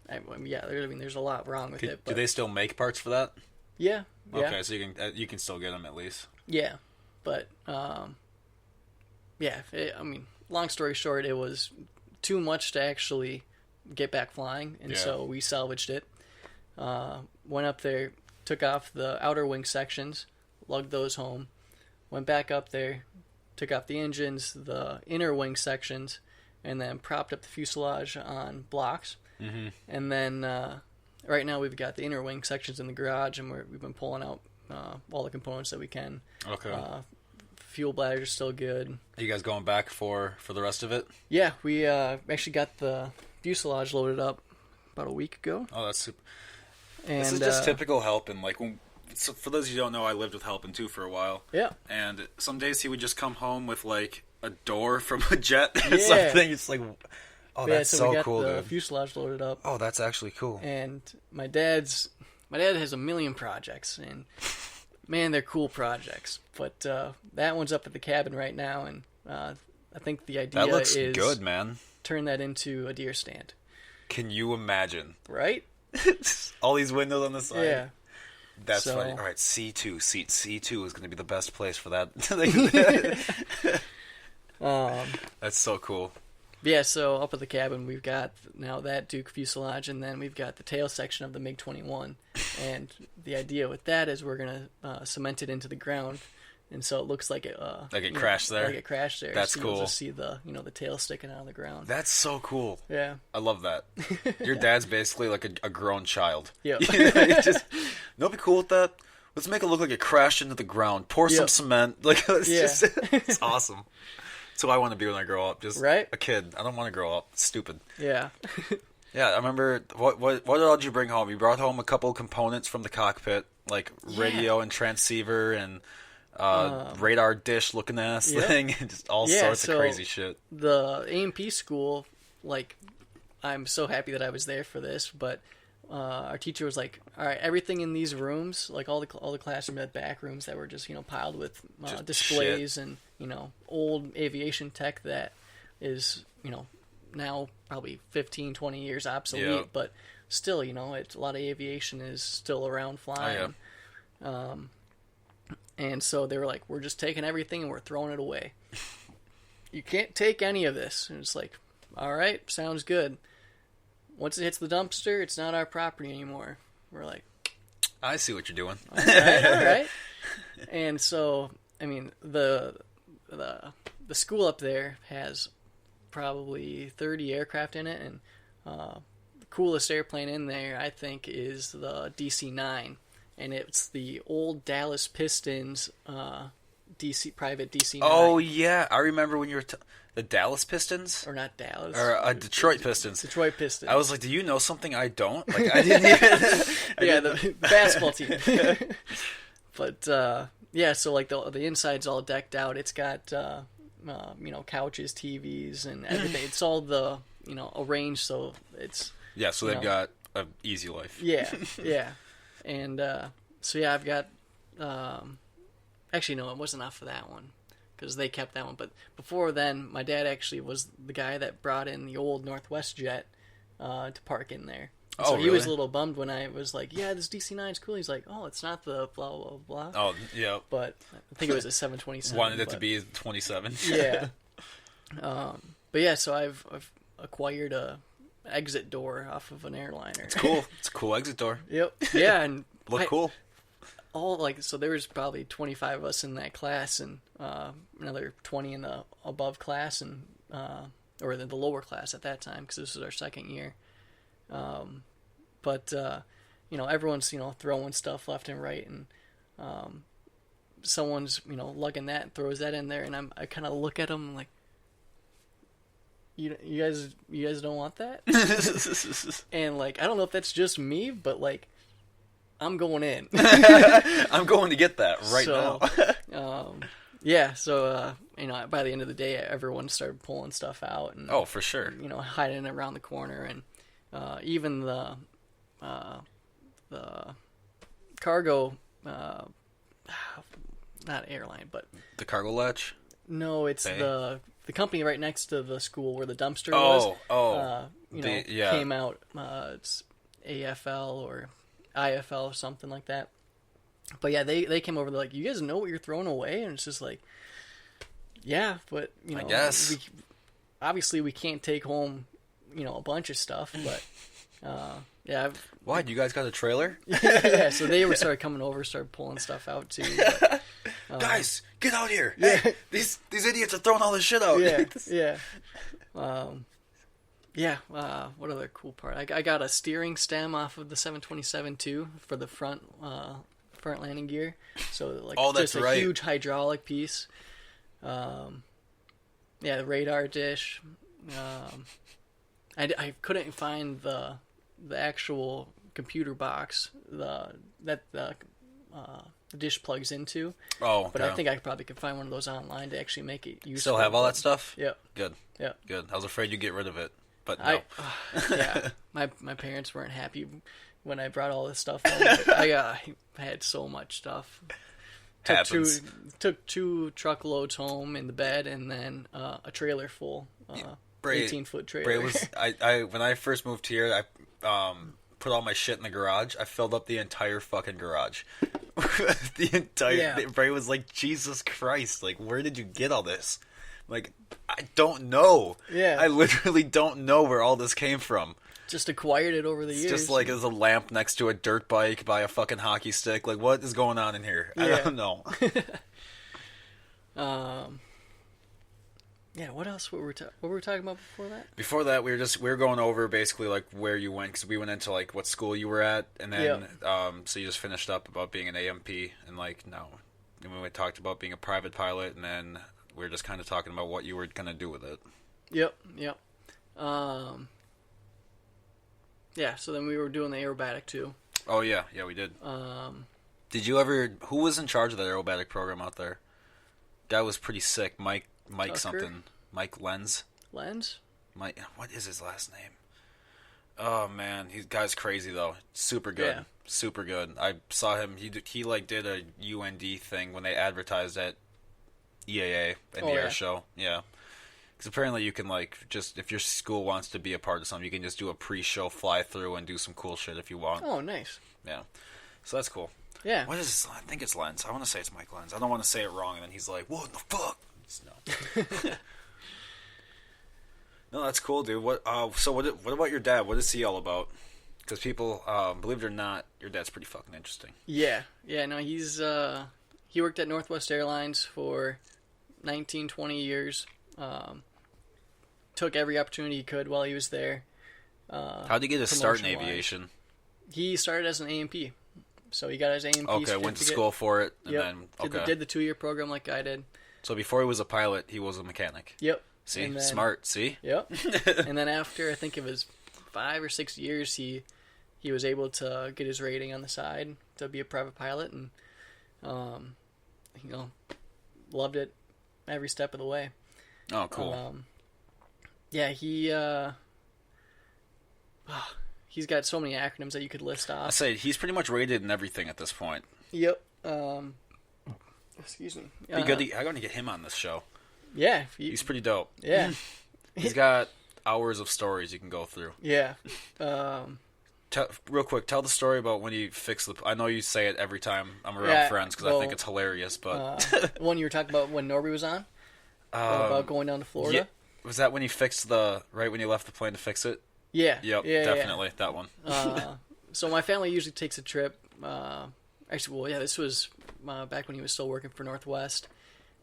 there's a lot wrong with it. But, do they still make parts for that? Yeah. Okay, so you can still get them at least. Yeah, but long story short, it was too much to actually get back flying, and so we salvaged it. Went up there, took off the outer wing sections, lugged those home, went back up there, took off the engines, the inner wing sections, and then propped up the fuselage on blocks. Mm-hmm. And then right now we've got the inner wing sections in the garage, and we've been pulling out all the components that we can. Okay. Fuel bladders are still good. Are you guys going back for the rest of it? Yeah, we actually got the fuselage loaded up about a week ago. Oh, that's super. And, this is just typical Halpin. Like, so for those of you who don't know, I lived with Halpin too for a while. Yeah. And some days he would just come home with like a door from a jet or something. It's like, oh, that's so we got cool, the dude. Fuselage loaded up. Oh, that's actually cool. And my dad has a million projects, and man, they're cool projects. But that one's up at the cabin right now, and I think the idea that looks is good, man. Turn that into a deer stand. Can you imagine? Right? All these windows on the side. Yeah. That's funny. All right, C2. Seat C2 is going to be the best place for that. That's so cool. Yeah, so up at the cabin, we've got now that Duke fuselage, and then we've got the tail section of the MiG-21. And the idea with that is we're going to cement it into the ground, and so it looks like it crashed there. Like it crashed there. That's so cool. You'll just see the the tail sticking out of the ground. That's so cool. Yeah, I love that. Your dad's basically like a grown child. Yeah. Be cool with that. Let's make it look like it crashed into the ground. Pour some cement. Like it's awesome. That's who I want to be when I grow up. Just right? A kid. I don't want to grow up. It's stupid. Yeah. Yeah, I remember. What all did you bring home? You brought home a couple components from the cockpit, like radio and transceiver and radar dish looking ass thing, and just all sorts of crazy shit. The A&P school, like, I'm so happy that I was there for this, but our teacher was like, all right, everything in these rooms, like all the classroom had back rooms that were just, piled with displays shit. And, old aviation tech that is, now probably 15, 20 years obsolete, but still, it's a lot of aviation is still around flying. Oh, yeah. And so they were like, we're just taking everything and we're throwing it away. You can't take any of this. And it's like, all right, sounds good. Once it hits the dumpster, it's not our property anymore. We're like, I see what you're doing. All right. And so, I mean, the school up there has probably 30 aircraft in it, and the coolest airplane in there, I think, is the DC-9, and it's the old Dallas Pistons private DC-9. Oh yeah, I remember when you were the Dallas Pistons, or not Dallas, or Detroit Pistons. Detroit Pistons. I was like, do you know something I don't? Like, I didn't even. The basketball team. But yeah, so like the inside's all decked out. It's got couches, TVs, and everything. It's all arranged so it's so they've got an easy life. Yeah, and so yeah, I've got actually no, it wasn't off for that one because they kept that one. But before then, my dad actually was the guy that brought in the old Northwest jet to park in there. So he was a little bummed when I was like, yeah, this DC-9 is cool. He's like, oh, it's not the blah, blah, blah. Oh, yeah. But I think it was a 727. Wanted it to be 27. Yeah. But yeah, so I've acquired a exit door off of an airliner. It's cool. It's a cool exit door. Yep. Yeah, and cool. So there was probably 25 of us in that class, and another 20 in the above class, and or the lower class at that time, because this was our second year. But everyone's throwing stuff left and right, and someone's lugging that and throws that in there, and I kind of look at them like, you guys don't want that? And like, I don't know if that's just me, but like, I'm going in. I'm going to get that now. Yeah, so by the end of the day, everyone started pulling stuff out, and for sure, hiding around the corner, and even the cargo, not airline, but the cargo latch. No, it's the company right next to the school where the dumpster was. Came out. It's AFL or IFL or something like that. But yeah, they came over. They're like, you guys know what you're throwing away, and it's just like, yeah, but I guess obviously we can't take home a bunch of stuff, but yeah. Why? You guys got a trailer? Yeah, so they started coming over, started pulling stuff out too. But, guys, get out here! Yeah, hey, these idiots are throwing all this shit out. Yeah. What other cool part? I got a steering stem off of the 727 too for the front landing gear. So like just a huge hydraulic piece. The radar dish. I couldn't find the actual computer box that the dish plugs into. But I think I probably could find one of those online to actually make it useful. Still have all that stuff? Yep. Good. Yep. Good. I was afraid you'd get rid of it, but no. My parents weren't happy when I brought all this stuff home. I had so much stuff. Took two truckloads home in the bed, and then a trailer full. 18-foot trailer. Bray was I when I first moved here, I put all my shit in the garage. I filled up the entire fucking garage. Bray was like, Jesus Christ, like, where did you get all this? Like, I don't know. Yeah. I literally don't know where all this came from. Just acquired it over the years. Just like there's a lamp next to a dirt bike by a fucking hockey stick. Like, what is going on in here? Yeah. I don't know. Yeah, what else were we talking about before that? Before that, we were going over basically like where you went, because we went into like what school you were at, and then so you just finished up about being an AMP, and like and we talked about being a private pilot, and then we were just kind of talking about what you were gonna do with it. Yep. Yeah, so then we were doing the aerobatic too. Oh, yeah. Yeah, we did. Did you ever... Who was in charge of that aerobatic program out there? Guy was pretty sick. Mike Tucker? something. Mike Lenz? Lens? Mike... What is his last name? Oh, man. Guy's crazy, though. Super good. Yeah. Super good. I saw him. He did a UND thing when they advertised at EAA in the air show. Yeah. Because apparently you can, just... If your school wants to be a part of something, you can just do a pre-show fly-through and do some cool shit if you want. Oh, nice. Yeah. So that's cool. Yeah. What is this? I think it's Lenz. I want to say it's Mike Lenz. I don't want to say it wrong, and then he's like, what the fuck? No. No, that's cool, dude. What about your dad? What is he all about? Because people, believe it or not, your dad's pretty fucking interesting. Yeah. Yeah, no, he worked at Northwest Airlines for 19, 20 years. Took every opportunity he could while he was there. How'd he get his start in aviation? He started as an A&P. So he got his A&P certificate. Went to school for it, and then... Did the 2-year program like I did. So before he was a pilot, he was a mechanic. Yep. See? Then, smart, see? Yep. And then after, I think it was 5 or 6 years, he was able to get his rating on the side to be a private pilot, and, loved it every step of the way. Oh, cool. Yeah, he's got so many acronyms that you could list off. I say he's pretty much rated in everything at this point. Yep. Excuse me. I'm going to get him on this show. Yeah. He's pretty dope. Yeah. He's got hours of stories you can go through. Yeah. Real quick, tell the story about when you fixed the... I know you say it every time I'm around friends because I think it's hilarious, but... one you were talking about when Norby was on? About going down to Florida? Yeah. Was that when you fixed right when you left the plane to fix it? Yeah. Yep, definitely. That one. So my family usually takes a trip. This was back when he was still working for Northwest.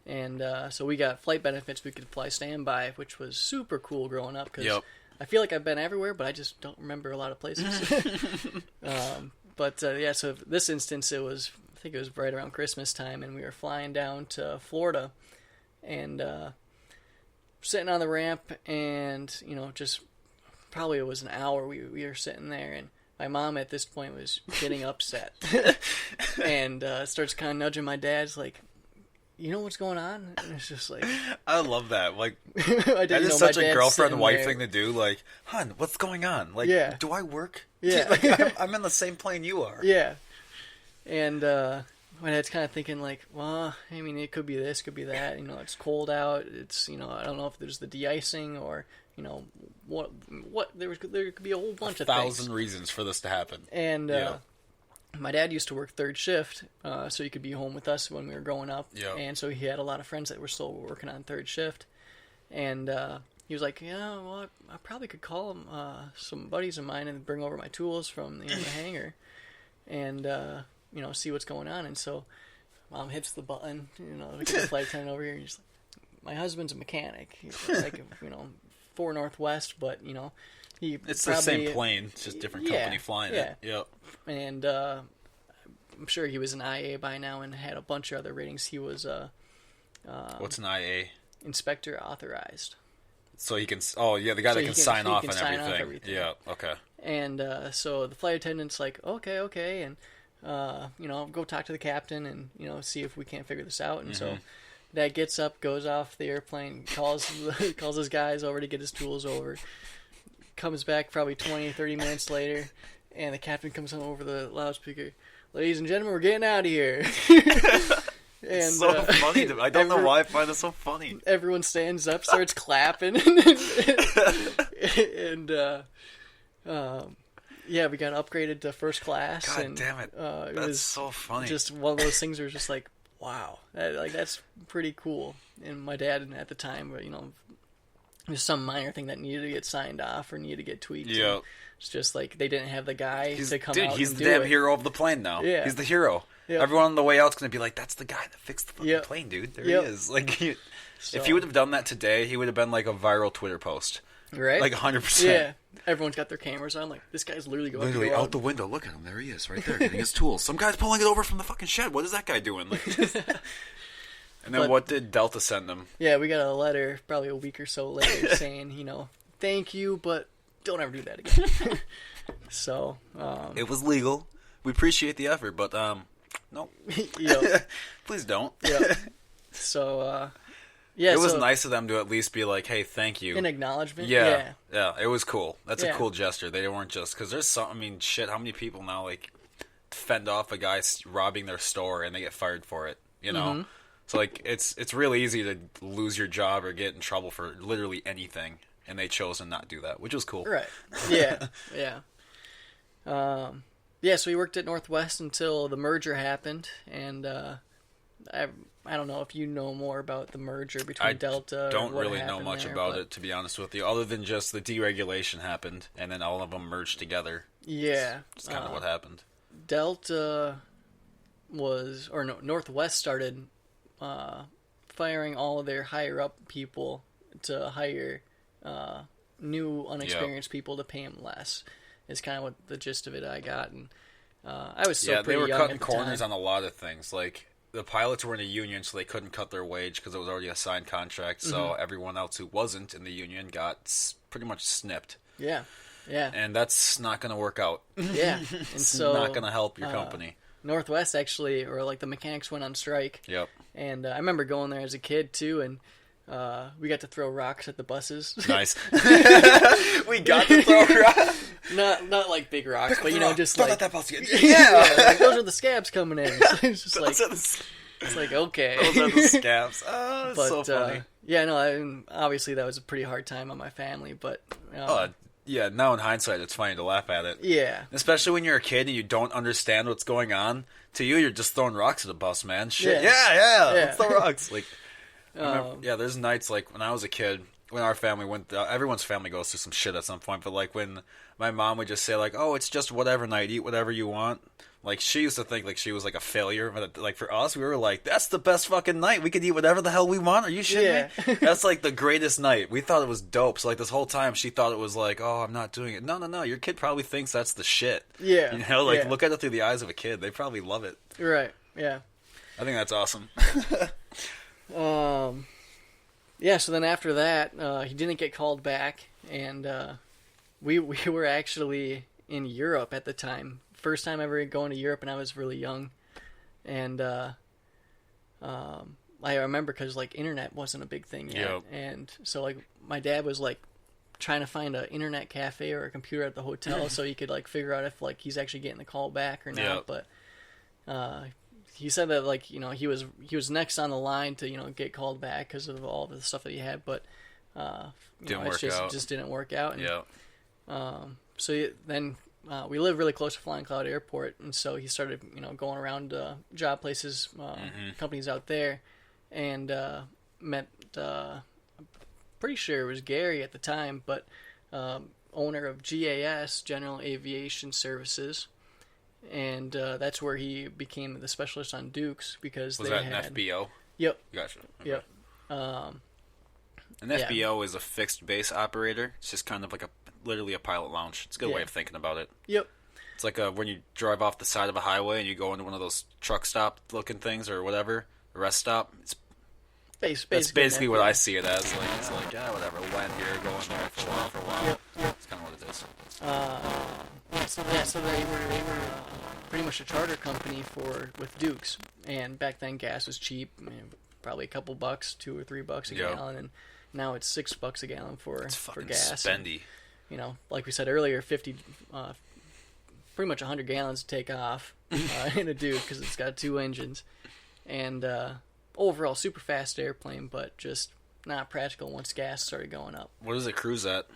And so we got flight benefits. We could fly standby, which was super cool growing up. Cause I feel like I've been everywhere, but I just don't remember a lot of places. So this instance, I think it was right around Christmas time, and we were flying down to Florida. And sitting on the ramp, and, just probably it was an hour we were sitting there, and my mom at this point was getting upset. And starts kind of nudging my dad. It's like, you know what's going on? And it's just like... I love that. Like, that is such a girlfriend-wife thing to do. Like, hon, what's going on? Like, do I work? Yeah. Like, I'm in the same plane you are. Yeah. And my dad's kind of thinking, like, well, I mean, it could be this, could be that. It's cold out. It's, I don't know if there's the de-icing or, what there could be a whole bunch of things. 1,000 reasons for this to happen. And my dad used to work third shift, so he could be home with us when we were growing up. Yep. And so he had a lot of friends that were still working on third shift. And he was like, yeah, well, I probably could call him, some buddies of mine and bring over my tools from the hangar and, see what's going on. And so Mom hits the button, we get the flight attendant over here, and he's like, my husband's a mechanic. He's like, for Northwest, but, it's the same plane, it's just different company flying it. Yep. And I'm sure he was an IA by now and had a bunch of other ratings. He was what's an IA? Inspector authorized. So he can. Oh yeah, the guy that can sign off on everything. Yeah. Okay. And so the flight attendant's like, okay, and go talk to the captain and see if we can't figure this out. And so Dad gets up, goes off the airplane, calls his guys over to get his tools over. Comes back probably 20, 30 minutes later, and the captain comes on over the loudspeaker. Ladies and gentlemen, we're getting out of here. It's so funny. I don't know why I find this so funny. Everyone stands up, starts clapping. And we got upgraded to first class. God damn it. That's was so funny. Just one of those things where it's just like, wow. That's pretty cool. And my dad at the time, there's some minor thing that needed to get signed off or needed to get tweaked. Yeah. It's just like they didn't have the guy to come out he's and the do damn it. hero of the plane now. Yeah. He's the hero. Yep. Everyone on the way out's going to be like, that's the guy that fixed the fucking plane, dude. There he is. Like, if he would have done that today, he would have been like a viral Twitter post. Right? Like 100%. Yeah. Everyone's got their cameras on. Like, this guy's literally out the window. Look at him. There he is, right there, getting his tools. Some guy's pulling it over from the fucking shed. What is that guy doing? Like, and then what did Delta send them? Yeah, we got a letter probably a week or so later saying, thank you, but don't ever do that again. So it was legal. We appreciate the effort, but no. Yep. Please don't. Yep. So yeah, it was nice of them to at least be like, "Hey, thank you." An acknowledgement. Yeah, it was cool. That's a Yeah. cool gesture. They weren't just because there's some. I mean, shit. How many people now like fend off a guy robbing their store and they get fired for it? You know. Mm-hmm. So like, it's really easy to lose your job or get in trouble for literally anything, and they chose to not do that, which was cool. Right. Yeah. Yeah. Yeah. So we worked at Northwest until the merger happened, and I don't know if you know more about the merger between Delta. Don't or what really know happened much there, about but it, to be honest with you, other than just the deregulation happened, and then all of them merged together. Yeah. That's kind of what happened. Delta Northwest started firing all of their higher up people to hire new unexperienced people to pay them less. Is kind of what the gist of it I got, and I was still pretty young. They were cutting at the corners time. on a lot of things. Like the pilots were in a union, so they couldn't cut their wage because it was already a signed contract. So everyone else who wasn't in the union got pretty much snipped. Yeah, yeah, And that's not going to work out. yeah. And It's so not going to help your company. Northwest actually, or like the mechanics went on strike. Yep. And I remember going there as a kid too, and we got to throw rocks at the buses. Nice. We got to throw rocks. not like big rocks, but you know, just Don't like let that bus get yeah, like, those are the scabs coming in. It's just like Those it's like okay. are the scabs. Oh, it's But so funny. yeah, no, obviously that was a pretty hard time on my family, but Yeah, now in hindsight, it's funny to laugh at it. yeah, Especially when you're a kid and you don't understand what's going on. To you, you're just throwing rocks at the bus, man. Shit. Yeah. Let's throw rocks. Like, Um, there's nights like when I was a kid, when our family went, everyone's family goes through some shit at some point. But like when my mom would just say like, "Oh, it's just whatever night, eat whatever you want." Like she used to think like she was like a failure, but like for us, we were like, "That's the best fucking night. We could eat whatever the hell we want." Are you shitting me? That's like the greatest night. We thought it was dope. So like this whole time, she thought it was like, "Oh, I'm not doing it." No. Your kid probably thinks that's the shit. yeah, You know, like yeah. look at it through the eyes of a kid. They probably love it. Right, yeah. I think that's awesome. Yeah, so then after that, he didn't get called back, and we were actually in Europe at the time. First time ever going to Europe, and I was really young. And I remember because like internet wasn't a big thing yet, Yep. and so like my dad was like trying to find an internet cafe or a computer at the hotel so he could like figure out if like he's actually getting the call back or not. Yep. But he said that like you know he was next on the line to you know get called back because of all the stuff that he had, but it just didn't work out. And, Yeah. then we live really close to Flying Cloud Airport, and so he started you know going around job places, companies out there, and met. Pretty sure it was Gary at the time, but owner of GAS, General Aviation Services. And that's where he became the specialist on Dukes because Was they that had an FBO? Yep. Gotcha. Okay. Yep. An FBO is a fixed base operator. It's just kind of like literally a pilot lounge. It's a good way of thinking about it. Yep. It's like when you drive off the side of a highway and you go into one of those truck stop looking things or whatever, a rest stop. That's basically what I see it as. Like it's like whatever, land here, go in there for a while. Yep. That's kind of what it is. So they were pretty much a charter company with Dukes, and back then gas was cheap, probably a couple bucks, $2 or $3 a gallon, and now it's $6 a gallon for gas. Spendy. And, like we said earlier, pretty much 100 gallons to take off in a Duke because it's got 2 engines, and overall super fast airplane, but just not practical once gas started going up. What does it cruise at?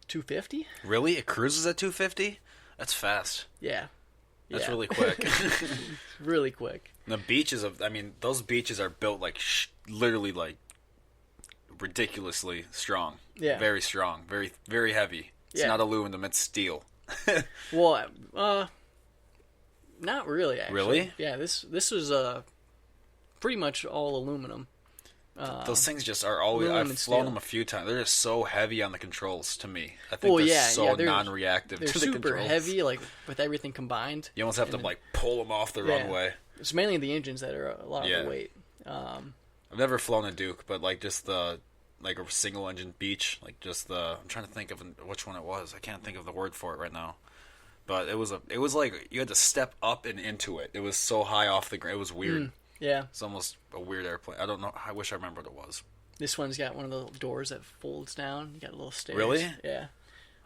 250? Really? It cruises at 250? That's fast. Yeah. That's really quick. Really quick. The beaches those beaches are built like literally like ridiculously strong. Yeah. Very strong. Very, very heavy. It's not aluminum, it's steel. Well, not really, actually. Really? Yeah, this was pretty much all aluminum. Those things just are always... I've flown them a few times. They're just so heavy on the controls to me. I think they're non-reactive to the controls. They're super heavy, like, with everything combined. You almost have to, like, pull them off the runway. It's mainly the engines that are a lot of the weight. I've never flown a Duke, but, like, just the like a single engine Beech, like just the. I'm trying to think of which one it was. I can't think of the word for it right now. But it was like you had to step up and into it. It was so high off the ground. It was weird. Yeah. It's almost a weird airplane. I don't know. I wish I remember what it was. This one's got one of the doors that folds down. You got a little stairs. Really? Yeah.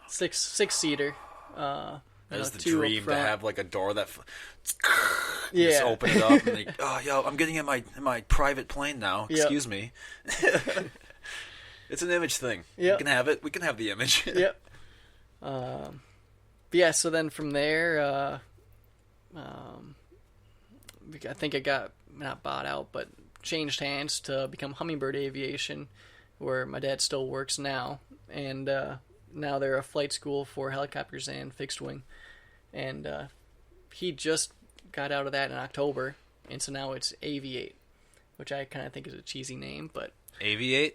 Six-seater. That's the dream to have like a door that yeah. just open it up and like, oh, yo, I'm getting in my private plane now. Yep. Excuse me. It's an image thing. Yep. We can have it. We can have the image. Yep. Yeah. So then from there, I think it got not bought out, but changed hands to become Hummingbird Aviation, where my dad still works now, and now they're a flight school for helicopters and fixed wing. And he just got out of that in October, and so now it's Aviate, which I kind of think is a cheesy name, but Aviate?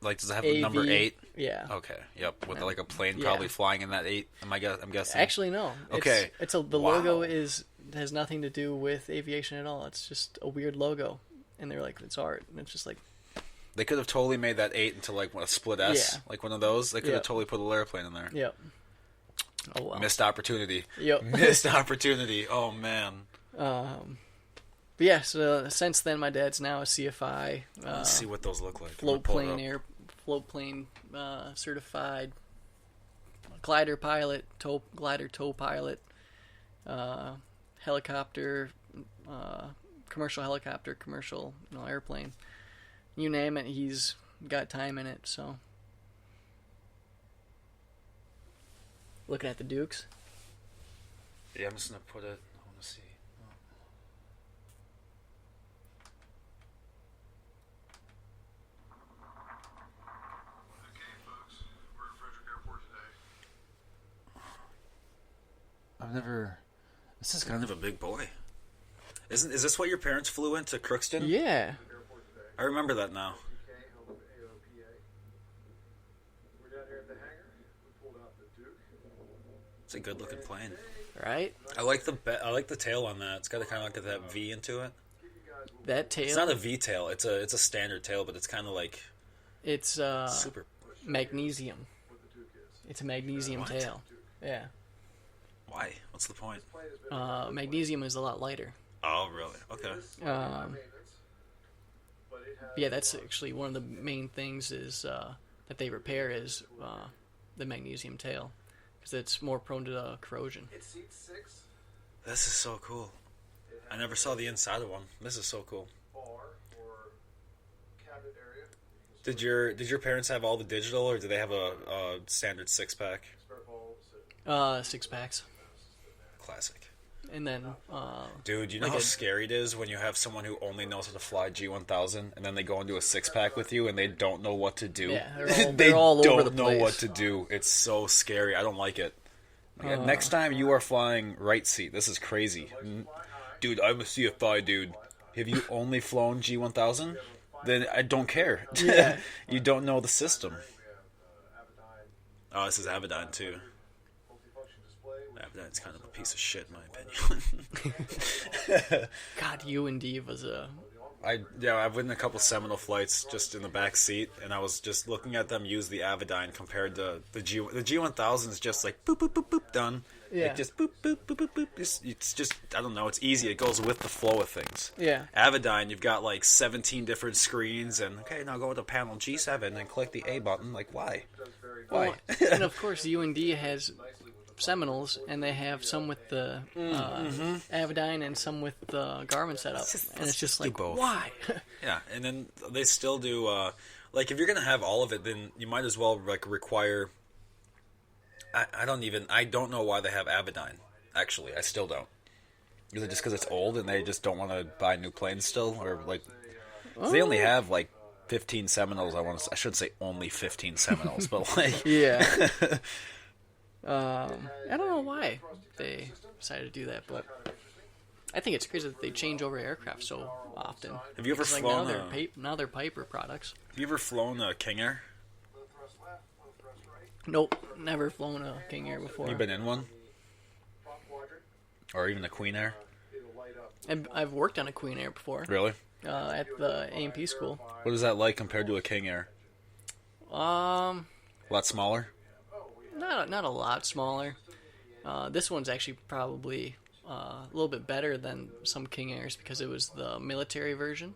Like, does it have the number 8? Yeah. Okay. Yep. With like a plane probably flying in that 8. I'm guessing. Actually, no. Okay. The logo has nothing to do with aviation at all. It's just a weird logo, and they're like, it's art, and it's just like. They could have totally made that 8 into like a split S, like one of those. They could have Yep. totally put a little airplane in there. Yep. Oh well. Missed opportunity. Yep. Missed opportunity. Oh man. But yeah, so since then, my dad's now a CFI. Let's see what those look like. Float plane certified glider pilot, glider tow pilot, helicopter, commercial helicopter, commercial airplane. You name it, he's got time in it. So, looking at the Dukes. Yeah, I'm just gonna put it. I want to see. I've never. This is kind of a big boy. Is this what your parents flew into Crookston? Yeah. I remember that now. It's a good looking plane. Right? I like the tail on that. It's got a kind of like that V into it. That tail. It's not a V tail. It's a standard tail, but it's kind of like. It's super. Magnesium. It's a magnesium tail. Yeah. Why? What's the point? Magnesium is a lot lighter. Oh, really? Okay. Yeah, that's actually one of the main things is that they repair is the magnesium tail because it's more prone to corrosion. This is so cool. I never saw the inside of one. This is so cool. Did your parents have all the digital, or did they have a standard 6-pack? 6-packs. Classic. And then, dude, you know how scary it is when you have someone who only knows how to fly G1000, and then they go into a 6-pack with you, and they don't know what to do. Yeah, they're all over the place. They don't know what to do. It's so scary. I don't like it. Next time you are flying right seat, this is crazy. Dude, I'm a CFI, dude. Have you only flown G1000? Then I don't care. Yeah. You don't know the system. Oh, this is Avidyne, too. Avidyne's kind of a piece of shit, in my opinion. God, UND was a... I've ridden a couple Seminole flights just in the back seat, and I was just looking at them use the Avidyne compared to the G1000 is just like boop boop boop boop done. Yeah. Like just boop boop boop boop boop. It's just I don't know. It's easy. It goes with the flow of things. Yeah. Avidyne, you've got like 17 different screens, and okay, now go to panel G7 and click the A button. Like why? Why? Well, and of course, UND has Seminoles, and they have some with the Avidyne and some with the Garmin setup, and it's just like, both. Why? Yeah, and then they still do like if you're gonna have all of it, then you might as well like require. I don't know why they have Avidyne. Actually, I still don't. Is it just because it's old and they just don't want to buy new planes still, or like they only have like 15 Seminoles? I should say only 15 Seminoles, but like yeah. I don't know why they decided to do that, but I think it's crazy that they change over aircraft so often. Have you ever flown? Now they're Piper products. Have you ever flown a King Air? Nope, never flown a King Air before. You been in one? Or even a Queen Air? I've worked on a Queen Air before. Really? At the A&P school. What is that like compared to a King Air? A lot smaller? Not a lot smaller. This one's actually probably a little bit better than some King Airs because it was the military version.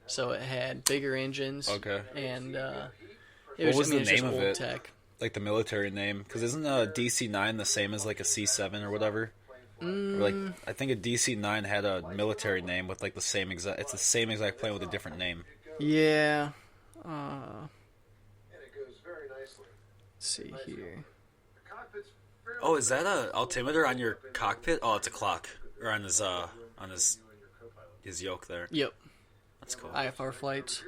So it had bigger engines. Okay. And what was the name just of old it? Tech. Like the military name? Because isn't a DC-9 the same as like a C-7 or whatever? Or like I think a DC-9 had a military name with like the same exact. It's the same exact plane with a different name. Yeah. Let's see here. Oh, is that a altimeter on your cockpit? Oh, it's a clock, or on his yoke there. Yep. That's cool. IFR flights.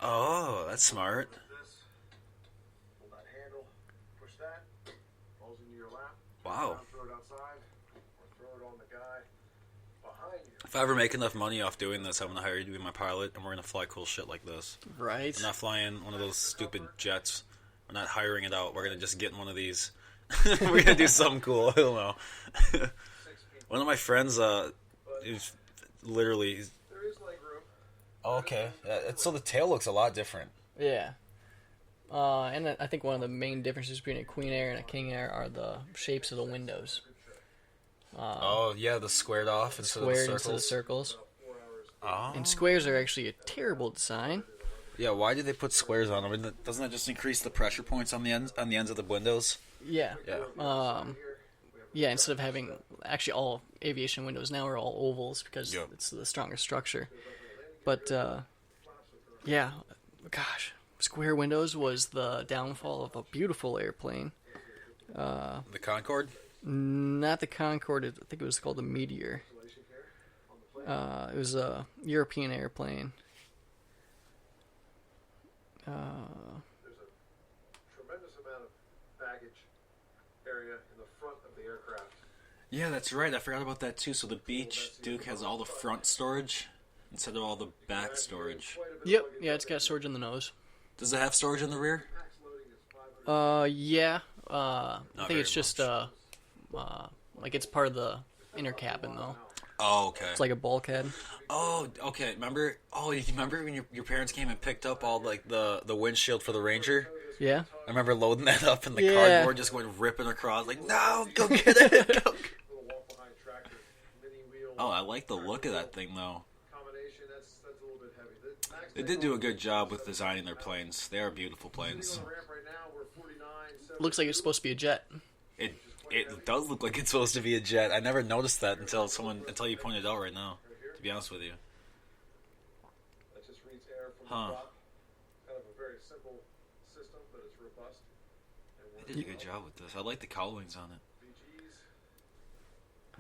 Oh, that's smart. Wow. If I ever make enough money off doing this, I'm going to hire you to be my pilot, and we're going to fly cool shit like this. Right. We're not flying one of those stupid jets. We're not hiring it out. We're going to just get in one of these. We're going to do something cool. I don't know. One of my friends, is literally... Oh, okay. So the tail looks a lot different. Yeah. And I think one of the main differences between a Queen Air and a King Air are the shapes of the windows. Oh, yeah, the squared off instead of the circles. Instead of circles. Oh. And squares are actually a terrible design. Yeah, why do they put squares on them? I mean, doesn't that just increase the pressure points on the ends of the windows? Yeah. Yeah. Yeah, instead of having... Actually, all aviation windows now are all ovals because it's the strongest structure. But, yeah, gosh, square windows was the downfall of a beautiful airplane. The Concorde? Not the Concorde, I think it was called the Meteor. It was a European airplane. There's a tremendous amount of baggage area in the front of the aircraft. Yeah, that's right. I forgot about that, too. So the Beech Duke has all the front storage instead of all the back storage. Yep, yeah, it's got storage in the nose. Does it have storage in the rear? Yeah. I think it's just, much. like it's part of the inner cabin, though. Oh, okay. It's like a bulkhead. Oh, okay. Remember? Oh, you remember when your parents came and picked up all like the windshield for the Ranger? Yeah. I remember loading that up and the cardboard just went ripping across. Like, no, go get it. Oh, I like the look of that thing, though. They did do a good job with designing their planes. They are beautiful planes. Looks like it's supposed to be a jet. It does look like it's supposed to be a jet. I never noticed that until you pointed it out right now, to be honest with you. Huh. They did a good job with this. I like the cowlings on it.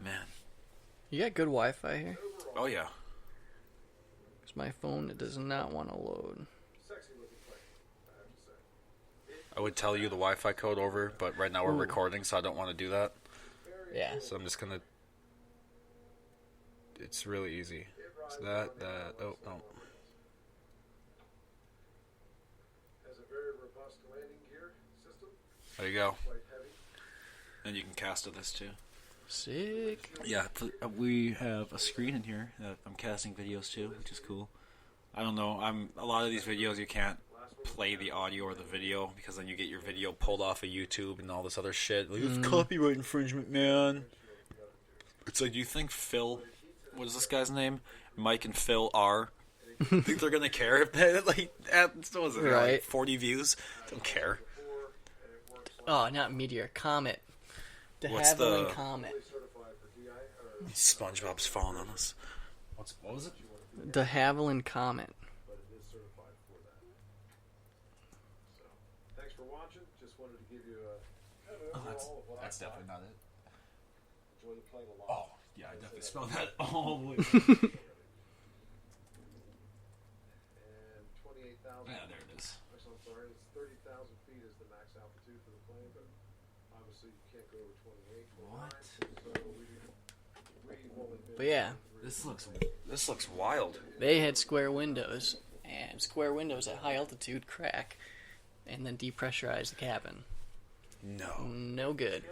Man. You got good Wi-Fi here? Oh, yeah. Because my phone, it does not want to load. I would tell you the Wi-Fi code over, but right now we're recording, so I don't want to do that. Yeah. So I'm just going to... It's really easy. It's that... Oh, no. There you go. And you can cast to this, too. Sick. Yeah, we have a screen in here that I'm casting videos to, which is cool. I don't know. A lot of these videos you can't play the audio or the video because then you get your video pulled off of YouTube and all this other shit. Like, it's copyright infringement, man. It's like, do you think Phil, what is this guy's name? Mike and Phil R. Think they're gonna care if they what was it? Right. Like 40 views? Don't care. Oh, not meteor, comet. What's the comet? SpongeBob's falling on us. What was it? De Havilland Comet. Thanks for watching. Just wanted to give you a... Oh, that's definitely not it. Enjoy the plane a lot. Oh, yeah, I definitely spelled that all the way. And 28,000... Yeah, there it is. Actually, I'm sorry. It's 30,000 feet is the max altitude for the plane, but obviously you can't go over 28. What? So we've only been... But yeah, This looks wild. they had square windows, and square windows at high altitude crack, and then depressurize the cabin. No good.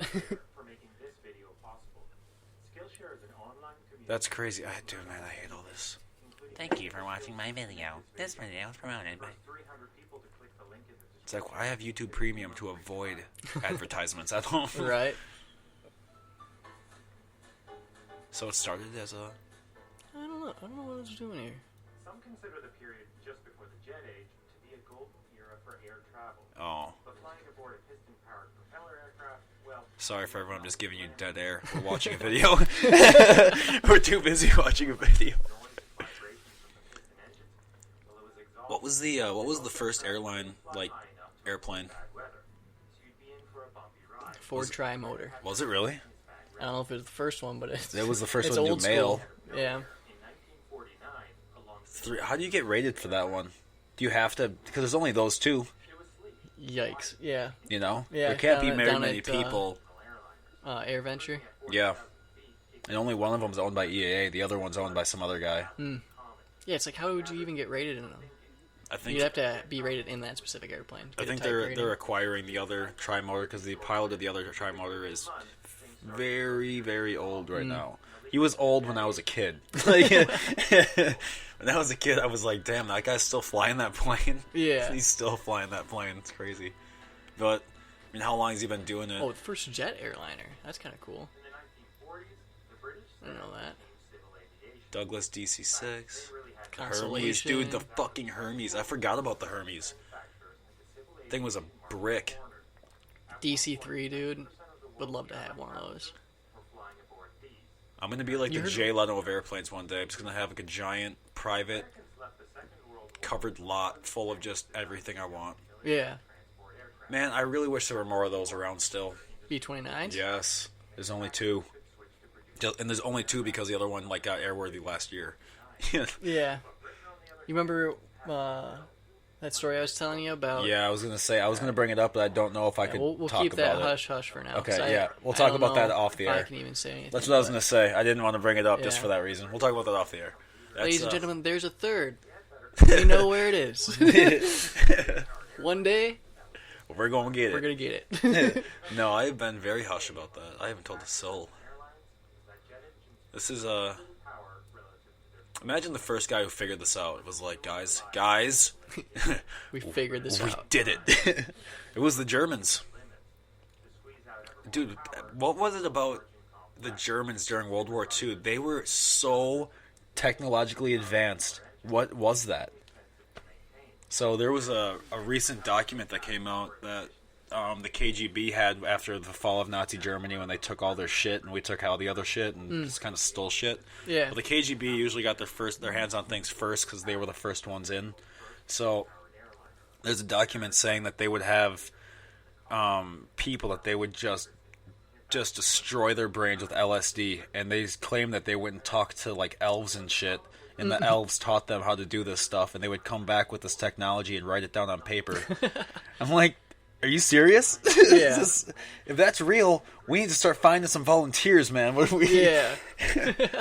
That's crazy. Dude, man, I hate all this. Thank you for watching my video. This video is promoted by... It's It's like, I have YouTube Premium to avoid advertisements at home. Right. So it started as a... I don't know. I don't know what it's doing here. Some consider the period just before the jet age to be a golden era for air travel. Oh. But flying aboard a piston-powered propeller aircraft, well... Sorry for everyone, I'm just giving you dead air. We're watching a video. We're too busy watching a video. What was the first airline, like, airplane? Ford Tri-Motor. Was it really? I don't know if it was the first one, but It was the first it's one to old do mail. school. Yeah. How do you get rated for that one? Do you have to... Because there's only those two. Yikes. Yeah. You know? Yeah, there can't be down very at, many people. Air Venture. Yeah. And only one of them's owned by EAA. The other one's owned by some other guy. Yeah, it's like, how would you even get rated in them? I think You'd have to be rated in that specific airplane. I think they're acquiring the other tri-motor because the pilot of the other tri-motor is very, very old right now. He was old when I was a kid. Like, when I was a kid, I was like, damn, that guy's still flying that plane. Yeah. He's still flying that plane. It's crazy. But, I mean, how long has he been doing it? Oh, the first jet airliner. That's kind of cool. I don't know that. Douglas DC-6. Hermes, Constellation. dude, the fucking Hermes. I forgot about the Hermes. Thing was a brick. DC-3, dude. Would love to have one of those. I'm gonna be like the Jay Leno of airplanes one day. I'm just gonna have like a giant private covered lot full of just everything I want. Yeah. Man, I really wish there were more of those around still. B-29s? Yes. There's only two. And there's only two because the other one like got airworthy last year. Yeah. You remember that story I was telling you about? Yeah, I was gonna bring it up, but I don't know if I could We'll talk keep about that it. hush-hush for now. Okay, 'cause yeah. We'll I talk don't about that know off the if I air. can even say anything. That's what I was gonna say. I didn't want to bring it up just Yeah. for that reason. We'll talk about that off the air. Ladies and gentlemen, there's a third. We know where it is. One day, we're gonna get it. we're going to get it. No, I've been very hush about that. I haven't told a soul. This is imagine the first guy who figured this out. It was like, guys, We figured this we out. did it. It was the Germans. Dude, what was it about the Germans during World War II? They were so technologically advanced. What was that? So there was a recent document that came out that the KGB had after the fall of Nazi Germany when they took all their shit and we took all the other shit and just kind of stole shit. Yeah. But the KGB usually got their hands on things first because they were the first ones in. So there's a document saying that they would have people that they would just destroy their brains with LSD, and they claim that they went and talked to like elves and shit, and the elves taught them how to do this stuff, and they would come back with this technology and write it down on paper. I'm like, are you serious? Yeah. If that's real, we need to start finding some volunteers, man. What are we? Yeah.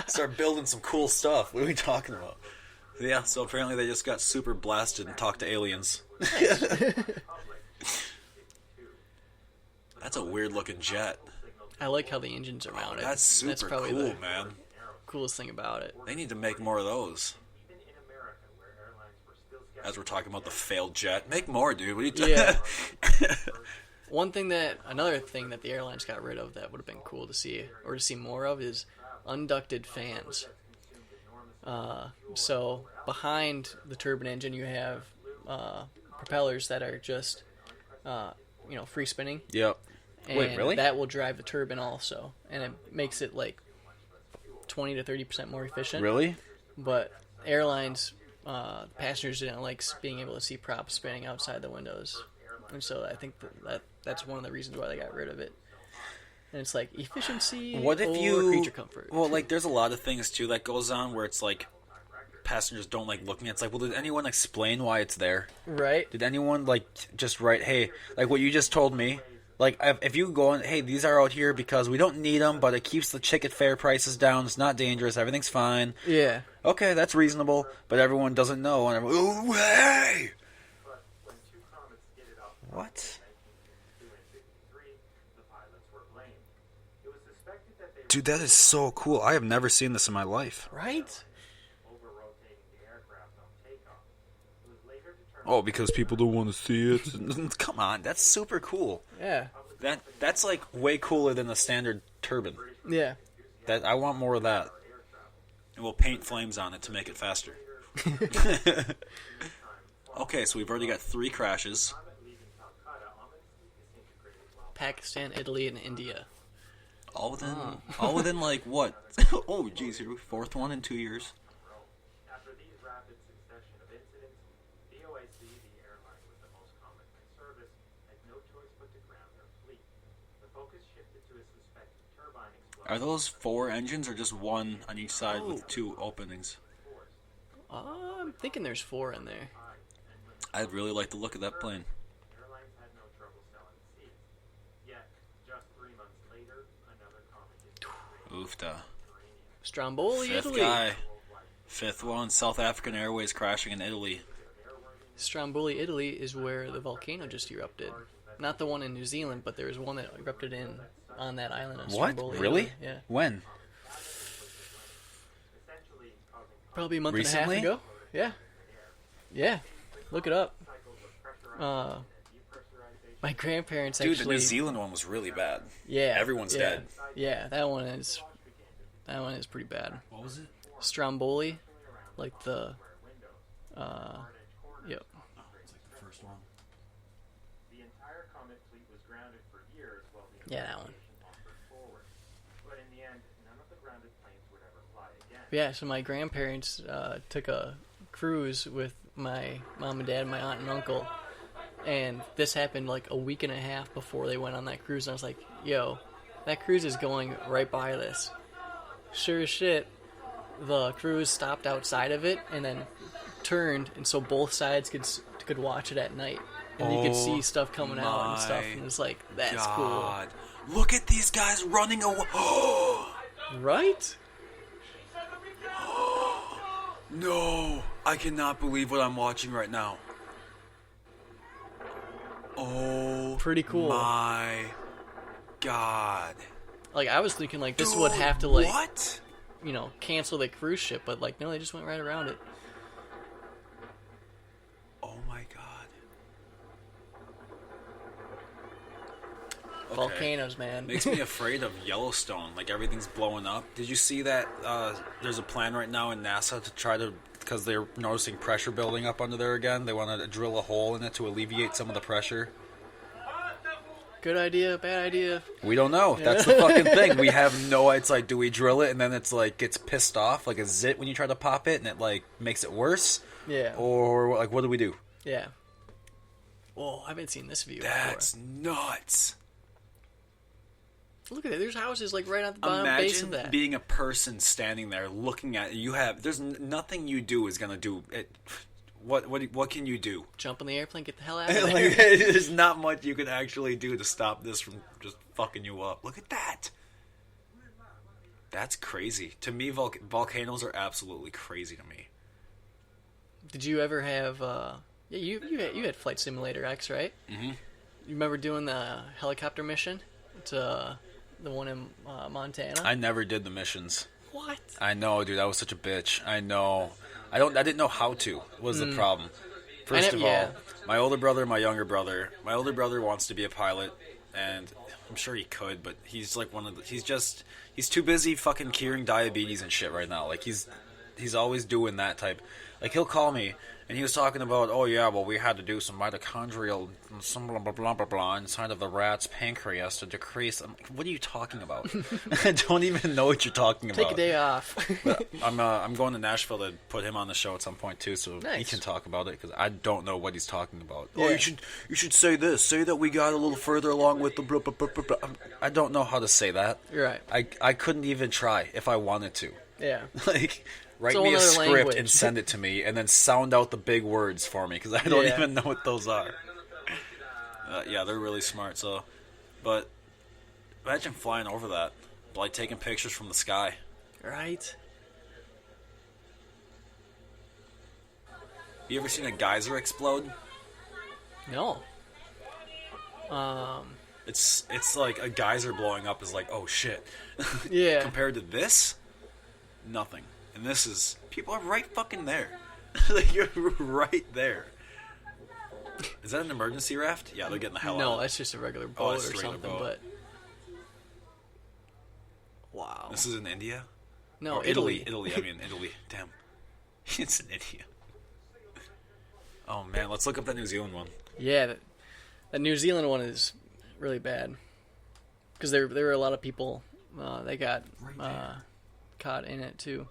Start building some cool stuff. What are we talking about? Yeah, so apparently they just got super blasted and talked to aliens. That's a weird looking jet. I like how the engines are mounted. That's super probably cool, the man. coolest thing about it. They need to make more of those. As we're talking about the failed jet. Make more, dude. What are you talking Yeah. Another thing that the airlines got rid of that would have been cool to see, or to see more of, is unducted fans. So behind the turbine engine, you have propellers that are just, free spinning. Yep. And Wait, really? that will drive the turbine also, and it makes it like 20 to 30% more efficient. Really? But airlines, passengers didn't like being able to see props spinning outside the windows, and so I think that's one of the reasons why they got rid of it. And it's like efficiency or creature comfort. Well, like there's a lot of things too that goes on where it's like passengers don't like looking. It's like, well, did anyone explain why it's there? Right. Did anyone like just write, hey, like what you just told me? Like if you go and hey, these are out here because we don't need them, but it keeps the ticket fare prices down. It's not dangerous. Everything's fine. Yeah. Okay, that's reasonable. But everyone doesn't know. And everyone, oh, hey! What? Dude, that is so cool. I have never seen this in my life. Right? Oh, because people don't want to see it. Come on, that's super cool. Yeah. That's like way cooler than the standard turbine. Yeah. That I want more of that. And we'll paint flames on it to make it faster. Okay, so we've already got 3 crashes. Pakistan, Italy, and India. All within like what? Oh, geez, here we 4th one in 2 years. After these rapid succession of incidents, the OIC, the airline with the most common service, had no choice but to ground their fleet. The focus shifted to a suspected turbine explosion. Are those 4 engines or just 1 on each side with 2 openings? I'm thinking there's 4 in there. I'd really like the look of that plane. Airlines had no trouble selling seats. Yet, just 3 months later, another comet hit Oofta. Stromboli, 5th Italy. guy. 5th one, South African Airways crashing in Italy. Stromboli, Italy is where the volcano just erupted. Not the one in New Zealand, but there was one that erupted on that island of What? Stromboli. Really? Italy. Yeah. When? Probably a month Recently? and a half ago. Yeah. Yeah. Look it up. My grandparents Dude, actually. the New Zealand one was really bad. Yeah. Everyone's yeah. dead. Yeah, that one is pretty bad. What was it? Stromboli, like the. Yep. Oh, it's like the first one. The entire comet fleet was grounded for years while the Yeah, that one. investigation offered forward. But in the end, none of the grounded planes would ever fly again. Yeah, so my grandparents took a cruise with my mom and dad, my aunt and uncle, and this happened like a week and a half before they went on that cruise. And I was like, "Yo, that cruise is going right by this." Sure as shit, the cruise stopped outside of it and then turned, and so both sides could watch it at night, and you could see stuff coming out and stuff. And it's like, that's God. Look at these guys running away. cool, right? No, I cannot believe what I'm watching right now. Oh, Pretty cool. My God. Like, I was thinking like this Dude, would have to like what? Cancel the cruise ship, but like no, they just went right around it. Oh my God. Okay. Volcanoes, man. Makes me afraid of Yellowstone. Like everything's blowing up. Did you see that? There's a plan right now in NASA to try to, because they're noticing pressure building up under there again. They want to drill a hole in it to alleviate some of the pressure. Good idea, bad idea. We don't know. That's the fucking thing. We have no. It's like, do we drill it and then it's like gets pissed off like a zit when you try to pop it and it like makes it worse? Yeah. Or like what do we do? Yeah. Whoa, I haven't seen this view That's nuts. before. Look at it. There's houses like right on the bottom base of Imagine that. being a person standing there looking at you. There's nothing you do is gonna do it. What can you do? Jump on the airplane, get the hell out of there. Like, there's not much you can actually do to stop this from just fucking you up. Look at that. That's crazy. To me, volcanoes are absolutely crazy to me. Did you ever have? Yeah, you had Flight Simulator X, right? Mm-hmm. You remember doing the helicopter mission to the one in Montana? I never did the missions. What? I know, dude. I was such a bitch. I know. I didn't know how to. Was the problem? First of all, my older brother and my younger brother. My older brother wants to be a pilot, and I'm sure he could, but he's like he's too busy fucking curing diabetes and shit right now. Like he's always doing that type. Like he'll call me and he was talking about, oh yeah, well we had to do some mitochondrial some blah blah blah blah blah inside of the rat's pancreas to decrease. I'm like, what are you talking about? I don't even know what you're talking about. Take a day off. But I'm going to Nashville to put him on the show at some point too, so he Nice. can talk about it because I don't know what he's talking about. Yeah. Oh, you should say this. Say that we got a little further along with the blah blah blah blah. Blah. I don't know how to say that. You're right. I couldn't even try if I wanted to. Yeah. Like write whole me a nother script language. and send it to me, and then sound out the big words for me because I don't Yeah. even know what those are. Yeah, they're really smart. So, but imagine flying over that, like taking pictures from the sky. Right. You ever seen a geyser explode? No. It's like a geyser blowing up is like, oh shit. Yeah. Compared to this, nothing. And this is, people are right fucking there. Like, you're right there. Is that an emergency raft? Yeah, they're getting the hell out No, of it. that's just a regular boat it's or a regular something. boat. But wow. This is in India? No, Or Italy. Italy, I mean, Italy. Damn. It's in India. Oh, man, let's look up that New Zealand one. Yeah, the New Zealand one is really bad. Because there were a lot of people that got caught in it, too.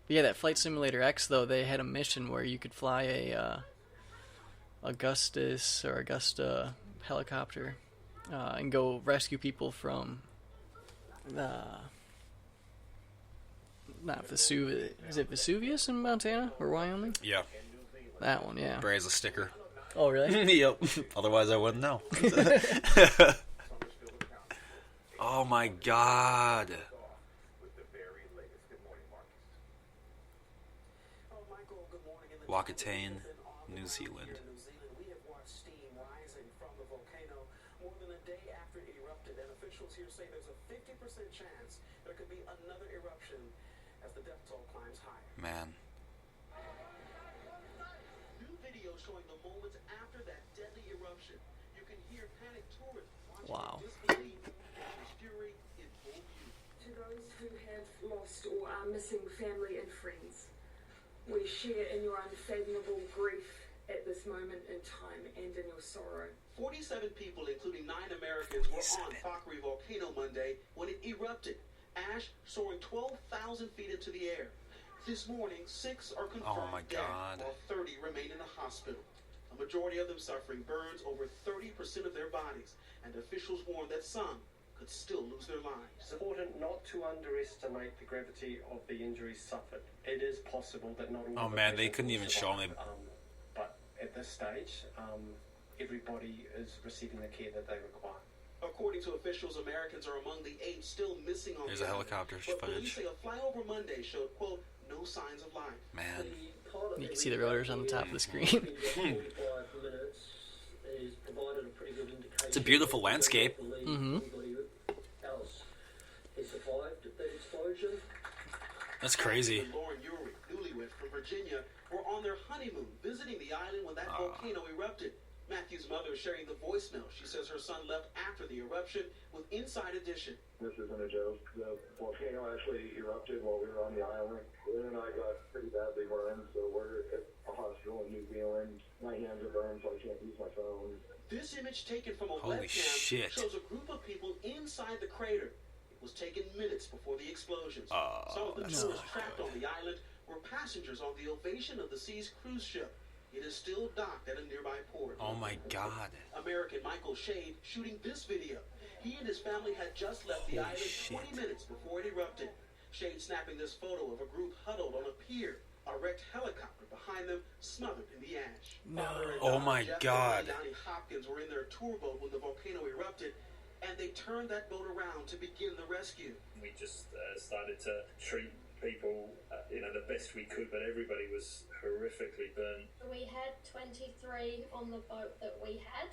Yeah, that Flight Simulator X, though, they had a mission where you could fly a Augusta helicopter and go rescue people from not Vesuvius. Is it Vesuvius in Montana or Wyoming? Yeah. That one, yeah. Bray has a sticker. Oh, really? Yep. Otherwise, I wouldn't know. Oh, my God. Wakatane, New Zealand. We have watched steam rising from the volcano more than a day after it erupted, and officials here say there's a 50% chance there could be another eruption as the death toll climbs higher. Man. New video showing the moments after that deadly eruption. You can hear panicked tourists watching Wow. in disbelief as fury in full view. To those who have lost or are missing family and friends, we share in your unfathomable grief at this moment in time and in your sorrow. 47 people, including 9 Americans, were on Fakri volcano Monday when it erupted. Ash soaring 12,000 feet into the air. This morning, 6 are confirmed dead, while 30 remain in the hospital. A majority of them suffering burns over 30% of their bodies, and officials warn that some could still lose their lives. It's important not to underestimate the gravity of the injuries suffered. It is possible that not all. Oh, of the man, they patients couldn't will even show survive. me. But at this stage, everybody is receiving the care that they require. According to officials, Americans are among the 8 still missing on There's the a island. helicopter But footage. police say a flyover Monday showed, quote, no signs of life. Man. You can see the rotors on the top of the screen. It's a beautiful landscape. Mm-hmm. That's crazy. Lauren Urey, newlywed from Virginia, were on their honeymoon visiting the island when that volcano erupted. Matthew's mother sharing the voicemail. She says her son left after the eruption with Inside Edition. This isn't a joke. The volcano actually erupted while we were on the island. Lynn and I got pretty badly burned, so we're at a hospital in New Zealand. My hands are burned, so I can't use my phone. This image taken from a Holy webcam shit. shows a group of people inside the crater. It was taken minutes before the explosions. Some of the tourists trapped on the island were passengers on the Aviation of the Seas cruise ship. It is still docked at a nearby port. Oh, my God. American Michael Shade shooting this video. He and his family had just left the island 20 minutes before it erupted. Shade snapping this photo of a group huddled on a pier. A wrecked helicopter behind them smothered in the ash. No. Oh, my God. Johnny Hopkins were in their tour boat when the volcano erupted, and they turned that boat around to begin the rescue. We just started to treat people, the best we could, but everybody was horrifically burned. We had 23 on the boat that we had,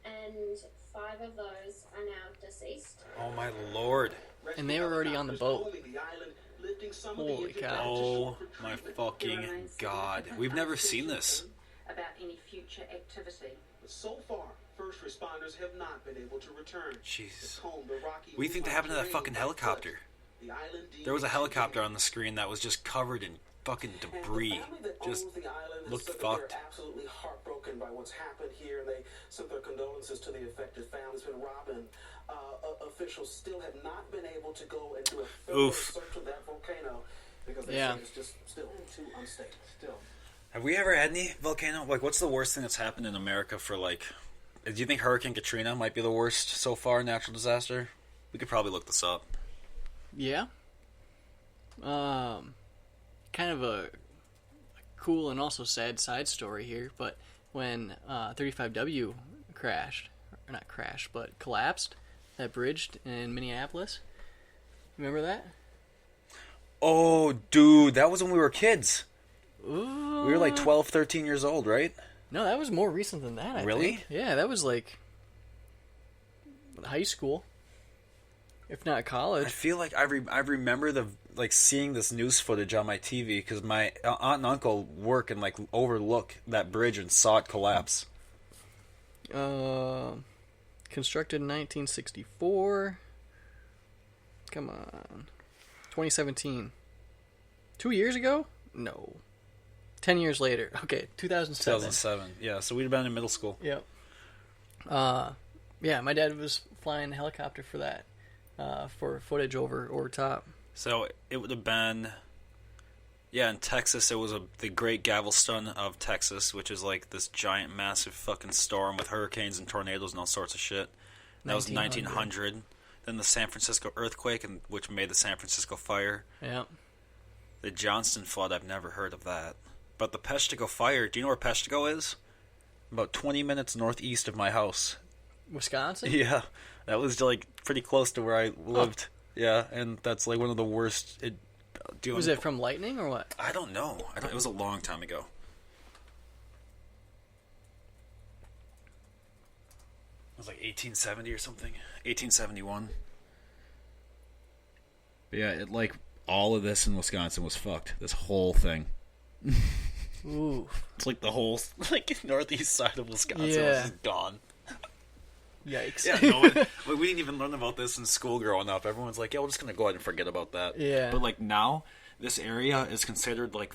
and 5 of those are now deceased. Oh, my Lord. And they were already on the boat. The island, lifting some of Holy the cow. Oh, my fucking God. We've never seen this. About any future activity. But so far, first responders have not been able to return. Jesus. The comb, the rocky What do you think that happened to that fucking helicopter? The island There was a helicopter on the screen that was just covered in fucking debris. Just looked fucked. They're absolutely heartbroken by what's happened here, and they sent their condolences to the affected families. But Robin, officials still have not been able to go and do a thorough search of that volcano because they say it's just still too unstable. Still. Have we ever had any volcano? Like, what's the worst thing that's happened in America for, like... Do you think Hurricane Katrina might be the worst so far natural disaster? We could probably look this up. Yeah. Kind of a cool and also sad side story here, but when 35W crashed, or not crashed, but collapsed, that bridge in Minneapolis, remember that? Oh, dude, that was when we were kids. Ooh. We were like 12, 13 years old, right? No, that was more recent than that, I Really? think. Yeah, that was like high school, if not I college. feel like I remember the like seeing this news footage on my TV because my aunt and uncle work and like overlook that bridge and saw it collapse. Constructed in 1964. Come on. 2017. 2 years ago? No. 10 years later. Okay, 2007. 2007. Yeah, so we'd have been in middle school. Yep. Yeah, my dad was flying a helicopter for that, for footage over top. So it would have been, yeah, in Texas, it was the Great Galveston of Texas, which is like this giant, massive fucking storm with hurricanes and tornadoes and all sorts of shit. That was 1900. Then the San Francisco earthquake, which made the San Francisco fire. Yeah. The Johnston flood, I've never heard of that. But the Peshtigo fire, do you know where Peshtigo is? About 20 minutes northeast of my house. Wisconsin? Yeah. That was like pretty close to where I lived. Yeah, and that's like one of the worst. Was it from lightning or what? I don't know. It was a long time ago. It was like 1870 or something. 1871. But yeah, all of this in Wisconsin was fucked. This whole thing. Ooh. It's like the whole northeast side of Wisconsin was just gone. Yikes. Yeah, no, we didn't even learn about this in school growing up. Everyone's like, yeah, we're just going to go ahead and forget about that. Yeah. But like now, this area is considered like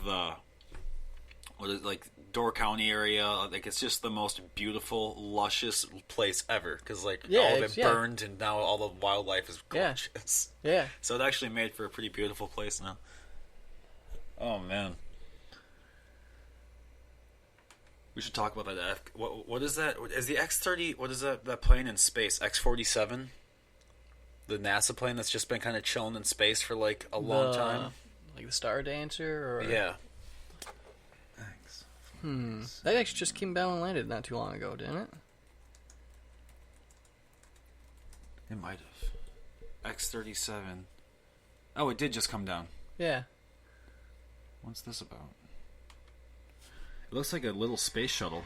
Door County area. Like it's just the most beautiful, luscious place ever. Because all of it burned and now all the wildlife is gorgeous. Yeah. So it actually made for a pretty beautiful place now. Oh, man. We should talk about that. What is that? Is the X-30? What is that plane in space? X-47? The NASA plane that's just been kind of chilling in space for like a long time. Like the Star Dancer, or yeah. That actually just came down and landed not too long ago, didn't it? It might have. X-37. Oh, it did just come down. Yeah. What's this about? It looks like a little space shuttle.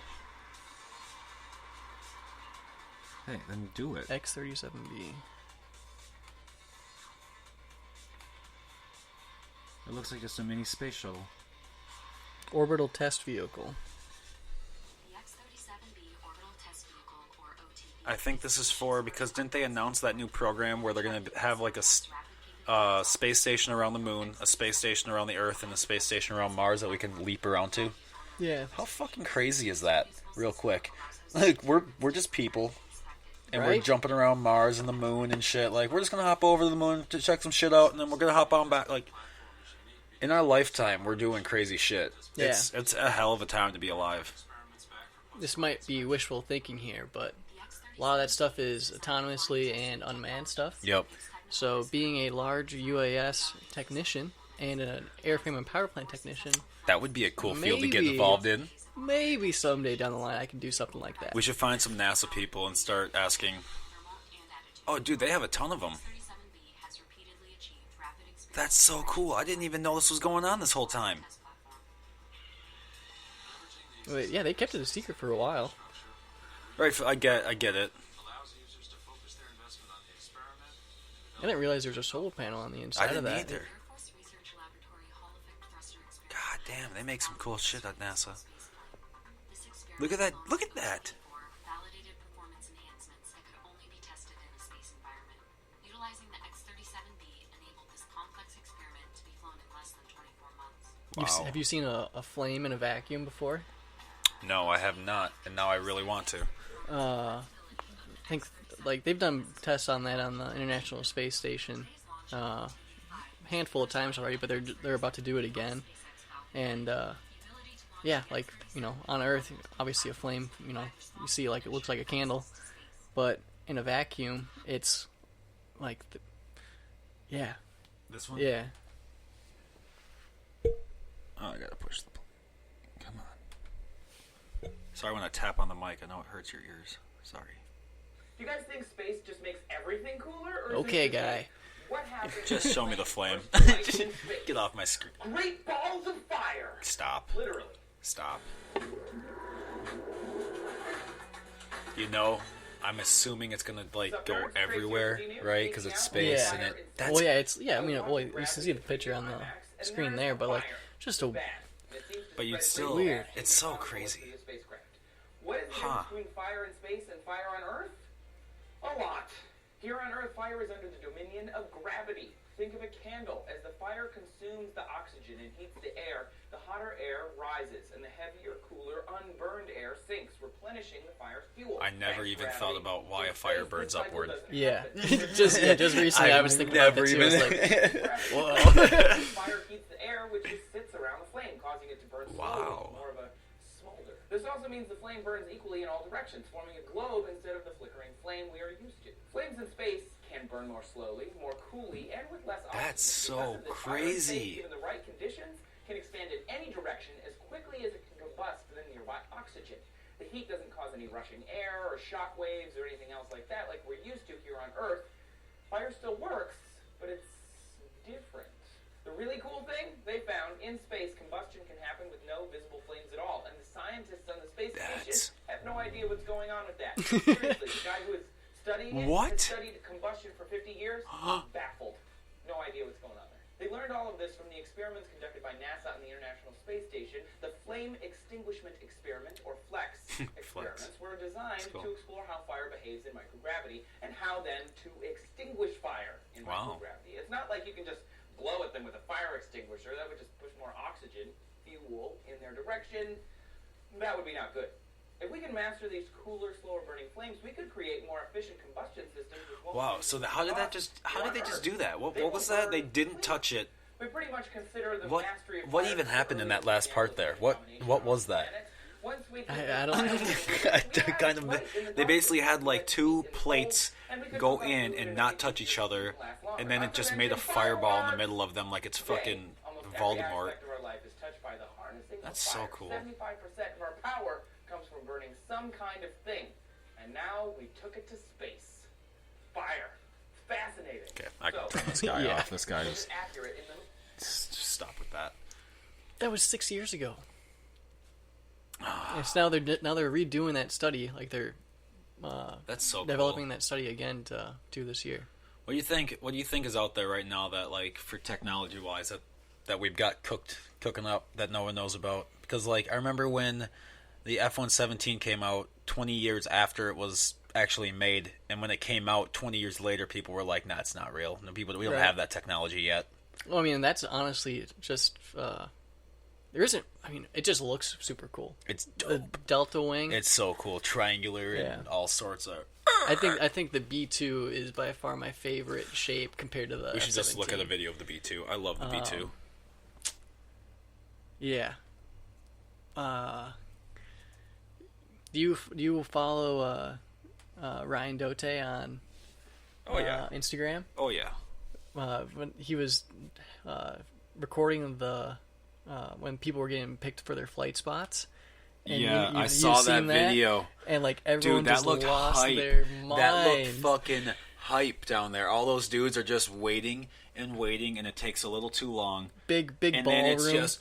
Hey, then do it. X-37B. It looks like just a mini space shuttle. Orbital Test Vehicle. The X-37B Orbital Test Vehicle, or OTV. I think this is because didn't they announce that new program where they're going to have like a space station around the moon, a space station around the Earth, and a space station around Mars that we can leap around to? Yeah. How fucking crazy is that? Real quick. Like, we're just people. And we're jumping around Mars and the moon and shit. Like, we're just gonna hop over to the moon to check some shit out, and then we're gonna hop on back. Like, in our lifetime, we're doing crazy shit. Yeah. It's a hell of a time to be alive. This might be wishful thinking here, but a lot of that stuff is autonomously and unmanned stuff. Yep. So, being a large UAS technician and an airframe and power plant technician... That would be a cool field to get involved in. Maybe someday down the line I can do something like that. We should find some NASA people and start asking... Oh, dude, they have a ton of them. That's so cool. I didn't even know this was going on this whole time. Wait, yeah, they kept it a secret for a while. Right, I get it. I didn't realize there was a solar panel on the inside of that. I didn't either. God damn, they make some cool shit at NASA. Look at that. Look at that. Validated performance enhancements that could only be tested in a space environment. Utilizing the X-37B enabled this complex experiment to be flown in less than 24 months. Wow. Have you seen a flame in a vacuum before? No, I have not, and now I really want to. I think they've done tests on that on the International Space Station a handful of times already, but they're about to do it again. And yeah, on Earth, obviously a flame, you see it looks like a candle, but in a vacuum, it's like, yeah. This one? Yeah. Oh, I gotta push the plate. Come on. Sorry when I tap on the mic. I know it hurts your ears. Sorry. Do you guys think space just makes everything cooler? Or okay, guy. What happens? Just show me the flame. Get off my screen. Great balls of fire. Stop. Literally. Stop. You know, I'm assuming it's gonna like go everywhere, right? Because it's space and it. That's well, yeah, it's I mean, well, you can see the picture on the screen there, but like just a. But you'd still weird. It's so crazy. What is the difference between fire in space and fire on Earth? A lot. Here on Earth, fire is under the dominion of gravity. Think of a candle. As the fire consumes the oxygen and heats the air, the hotter air rises, and the heavier, cooler, unburned air sinks, replenishing the fire's fuel. I never even thought about why a fire burns upward. Yeah, just recently I was thinking about that too. Whoa. Fire heats the air, which just sits around the flame, causing it to burn slowly, more of a smolder. This also means the flame burns equally in all directions, forming a globe instead of the flickering flame we are used to. Flames in space can burn more slowly, more coolly, and with less oxygen. That's so crazy. Given the right conditions, can expand in any direction as quickly as it can combust the nearby oxygen. The heat doesn't cause any rushing air or shock waves or anything else like that, like we're used to here on Earth. Fire still works, but it's different. The really cool thing, they found in space combustion can happen with no visible flames at all, and the scientists on the space station have no idea what's going on with that. Seriously, the guy who is studying it has studied combustion for 50 years, baffled. No idea what's going on there. They learned all of this from the experiments conducted by NASA on the International Space Station. The Flame Extinguishment Experiment, or FLEX experiments, were designed to explore how fire behaves in microgravity and how then to extinguish fire in microgravity. It's not like you can just blow at them with a fire extinguisher. That would just push more oxygen, fuel, in their direction. That would be not good. If we can master these cooler, slower burning flames, we could create more efficient combustion systems. Wow! So how did they just do that? What was that? They didn't touch it. We pretty much consider the mastery of what even happened in that last part there? What was that? I don't kind of. They basically had like two plates go in and not touch each other, and then it just made a fireball in the middle of them, like it's fucking Voldemort. That's so cool. 75% of our power comes from burning some kind of thing, and now we took it to space. Fire. Fascinating. Okay, I can turn this guy off. This guy is accurate in the... Just stop with that. That was 6 years ago. It's now they're redoing that study, like they're that's so developing that study again to do this year. What do you think? What do you think is out there right now that, like, for technology wise, that we've got cooking up that no one knows about? Because, like, I remember when the F-117 came out 20 years after it was actually made, and when it came out 20 years later, people were like, "Nah, it's not real. No, we don't have that technology yet." Well, I mean, that's honestly just there isn't. I mean, it just looks super cool. It's dope. Delta wing. It's so cool, triangular and all sorts of. I think the B2 is by far my favorite shape compared to the. We should F-17. just look at a video of the B2. I love the B2. Yeah. Do you follow Ryan Dote on Instagram? Oh yeah. When he was recording the when people were getting picked for their flight spots. And I saw that video. And like everyone just lost hype. their mind. That looked fucking hype down there. All those dudes are just waiting, and it takes a little too long. Big and ballroom. And then it's just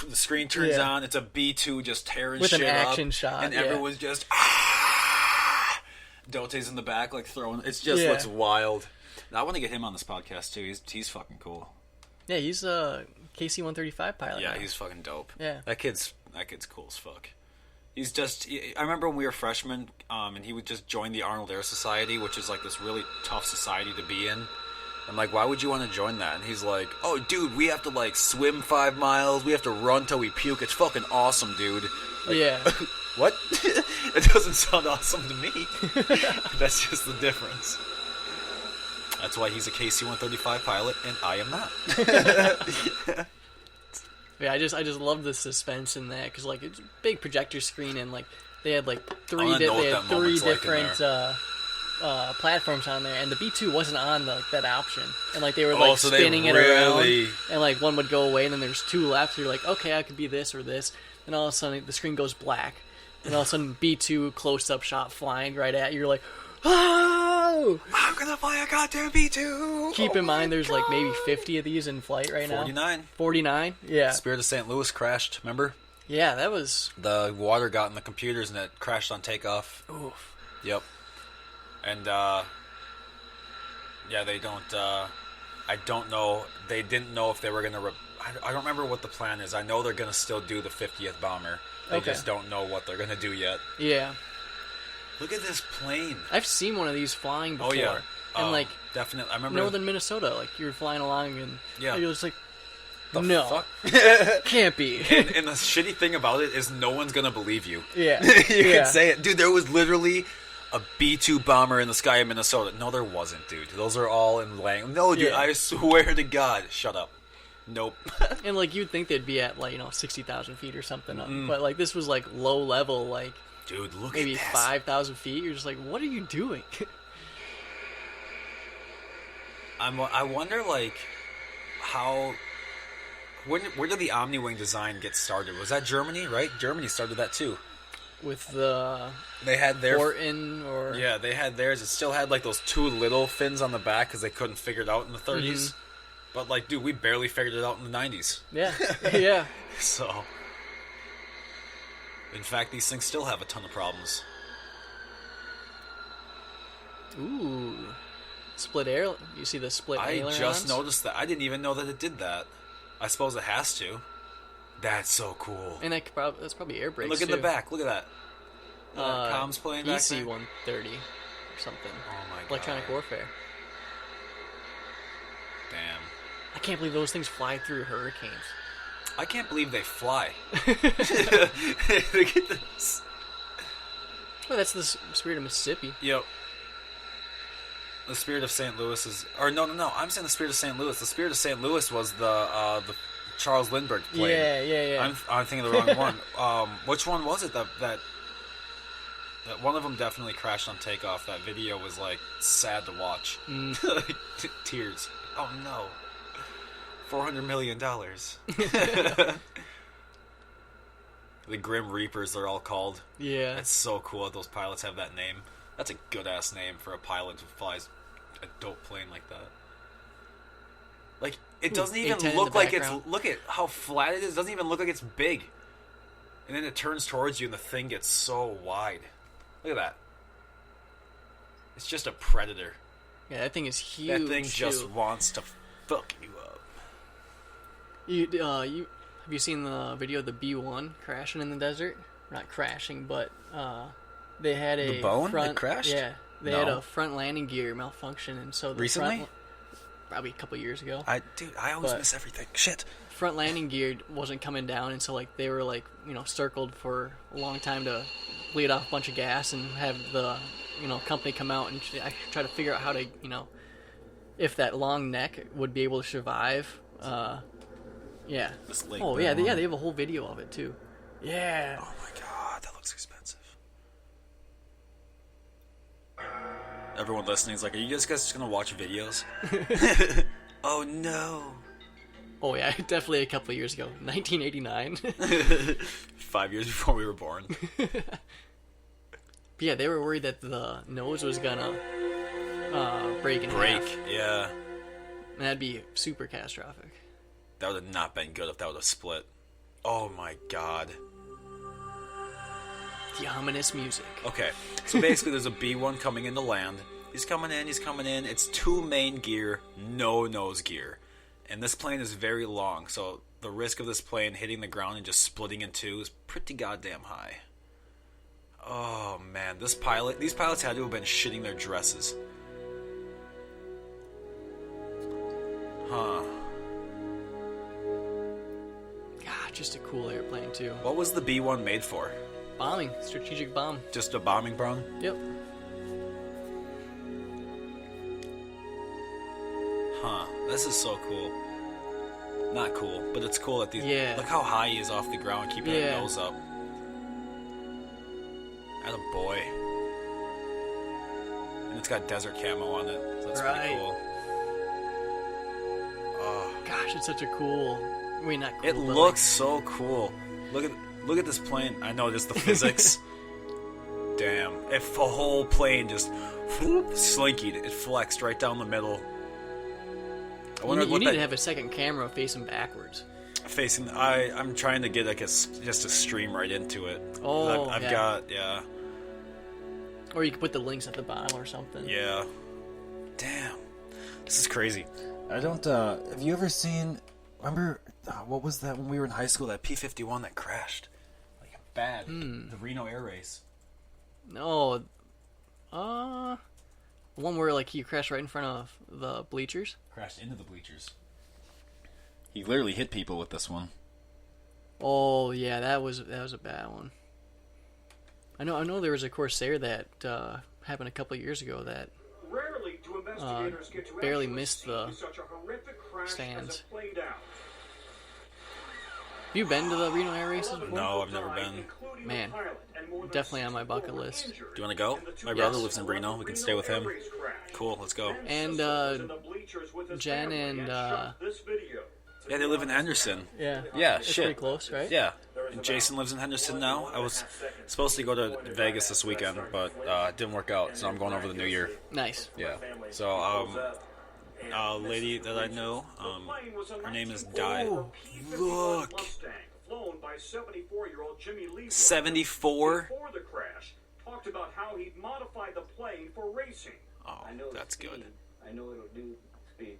the screen turns on. It's a B2 just tearing with shit an action up, shot, and everyone's just Dote's in the back like throwing. It just looks wild. I want to get him on this podcast too. He's fucking cool. Yeah, he's a KC-135 pilot. Yeah, now. he's fucking dope. Yeah, that kid's cool as fuck. He's just. I remember when we were freshmen, and he would just join the Arnold Air Society, which is like this really tough society to be in. I'm like, why would you want to join that? And he's like, oh, dude, we have to like swim 5 miles. We have to run till we puke. It's fucking awesome, dude. Like, yeah. What? It doesn't sound awesome to me. That's just the difference. That's why he's a KC-135 pilot, and I am not. Yeah, I just love the suspense in that because like it's a big projector screen and like they had like three different platforms on there, and the B2 wasn't on that option, and like they were like spinning it around, and like one would go away, and then there's two left. So you're like, okay, I could be this or this, and all of a sudden the screen goes black, and all of a sudden B2 close up shot flying right at you. You're like, oh! I'm gonna fly a goddamn B2! Keep in mind there's like maybe 50 of these in flight right now. 49? Yeah. Spirit of St. Louis crashed, remember? Yeah, that was... The water got in the computers and it crashed on takeoff. Oof. Yep. And, yeah, they don't, I don't know. They didn't know if they were going to... I don't remember what the plan is. I know they're going to still do the 50th bomber. They just don't know what they're going to do yet. Yeah. Look at this plane. I've seen one of these flying before. Oh, yeah. And, like... Definitely. I remember... Northern Minnesota. Like, you're flying along and... Yeah. You're just like... The no. fuck? Can't be. And the shitty thing about it is no one's going to believe you. Yeah. You can say it. Dude, there was literally a B-2 bomber in the sky of Minnesota. No, there wasn't, dude. Those are all in Lang. No, dude, I swear to God. Shut up. Nope. And, like, you'd think they'd be at, like, 60,000 feet or something. But, like, this was, like, low level, like... Dude, look maybe at this. 5,000 feet. You're just like, what are you doing? I wonder, like, how... Where did the Omni-Wing design get started? Was that Germany, right? Germany started that, too. With the... They had their... Fortin or... Yeah, they had theirs. It still had, like, those two little fins on the back because they couldn't figure it out in the 30s. Mm-hmm. But, like, dude, we barely figured it out in the 90s. Yeah, yeah. So... In fact, these things still have a ton of problems. Ooh. Split air... You see the split ailerons? I just noticed that. I didn't even know that it did that. I suppose it has to. That's so cool. And that's probably air brakes, look at too. the back. Look at that. Comms playing back there? EC-130 or something. Oh, my God. Electronic warfare. Damn. I can't believe those things fly through hurricanes. I can't believe they fly. Look at this. Well, that's the Spirit of Mississippi. Yep. The Spirit of St. Louis is... Or, no. I'm saying the Spirit of St. Louis. The Spirit of St. Louis was the Charles Lindbergh plane. Yeah. I'm thinking of the wrong one. Which one was it that one of them definitely crashed on takeoff? That video was, like, sad to watch. Tears. Oh, no. $400 million. The Grim Reapers, they're all called. Yeah. That's so cool that those pilots have that name. That's a good-ass name for a pilot who flies a dope plane like that. Like, it doesn't even look like it's... Look at how flat it is. It doesn't even look like it's big. And then it turns towards you and the thing gets so wide. Look at that. It's just a predator. Yeah, that thing is huge. That thing just wants to fuck you up. Have you seen the video of the B-1 crashing in the desert? Not crashing, but they had a the bone front, it crashed. Yeah, they had a front landing gear malfunction, and so the recently, probably a couple years ago. I always miss everything. Shit. Front landing gear wasn't coming down, and so like they were like circled for a long time to bleed off a bunch of gas and have the company come out and try to figure out how to if that long neck would be able to survive. Yeah. Yeah, they have a whole video of it too. Yeah. Oh my God, that looks expensive. Everyone listening is like, are you guys just gonna watch videos? Oh no. Oh yeah, definitely a couple of years ago, 1989. 5 years before we were born. Yeah, they were worried that the nose was gonna break in half. Yeah. And that'd be super catastrophic. That would have not been good if that would have split. Oh my God. The ominous music. Okay, so basically there's a B-1 coming into land. He's coming in. It's 2 main gear, no nose gear. And this plane is very long, so the risk of this plane hitting the ground and just splitting in two is pretty goddamn high. Oh man, these pilots had to have been shitting their dresses. Huh. God, just a cool airplane too. What was the B-1 made for? Bombing. Strategic bomb. Just a bombing bomb? Yep. Huh. This is so cool. Not cool, but it's cool that these... Yeah. Look how high he is off the ground, keeping his nose up. Attaboy. And it's got desert camo on it, so that's pretty cool. Oh. Gosh, it's such a cool... I mean, not cool, it looks so cool. Look at this plane. I know, just the physics. Damn. If a whole plane just slinkied, it flexed right down the middle. You need to have a second camera facing backwards. I'm trying to get just a stream right into it. Oh, I've got. Or you can put the links at the bottom or something. Yeah. Damn. This is crazy. I don't, have you ever seen, remember, what was that when we were in high school, that P-51 that crashed? Like, bad. The Reno air race. No. One where, like, he crashed right in front of the bleachers? Crashed into the bleachers. He literally hit people with this one. Oh, yeah, that was a bad one. I know there was a Corsair that happened a couple of years ago that Rarely do investigators get to barely actually missed see the such a horrific crash stands. as it played out. Have you been to the Reno air races before? No, I've never been. Man, definitely on my bucket list. Do you want to go? My brother lives in Reno. We can stay with him. Cool, let's go. And Jen and yeah, they live in Henderson. Yeah. Yeah, it's shit. pretty close, right? Yeah. And Jason lives in Henderson now. I was supposed to go to Vegas this weekend, but it didn't work out, so I'm going over the New Year. Nice. Yeah. So, a lady that I know, her name is Di. Look. Flown by 74-year-old Jimmy Lee. 74? Before the crash, talked about how he'd modified the plane for racing. Oh, that's good. I know it'll do speed.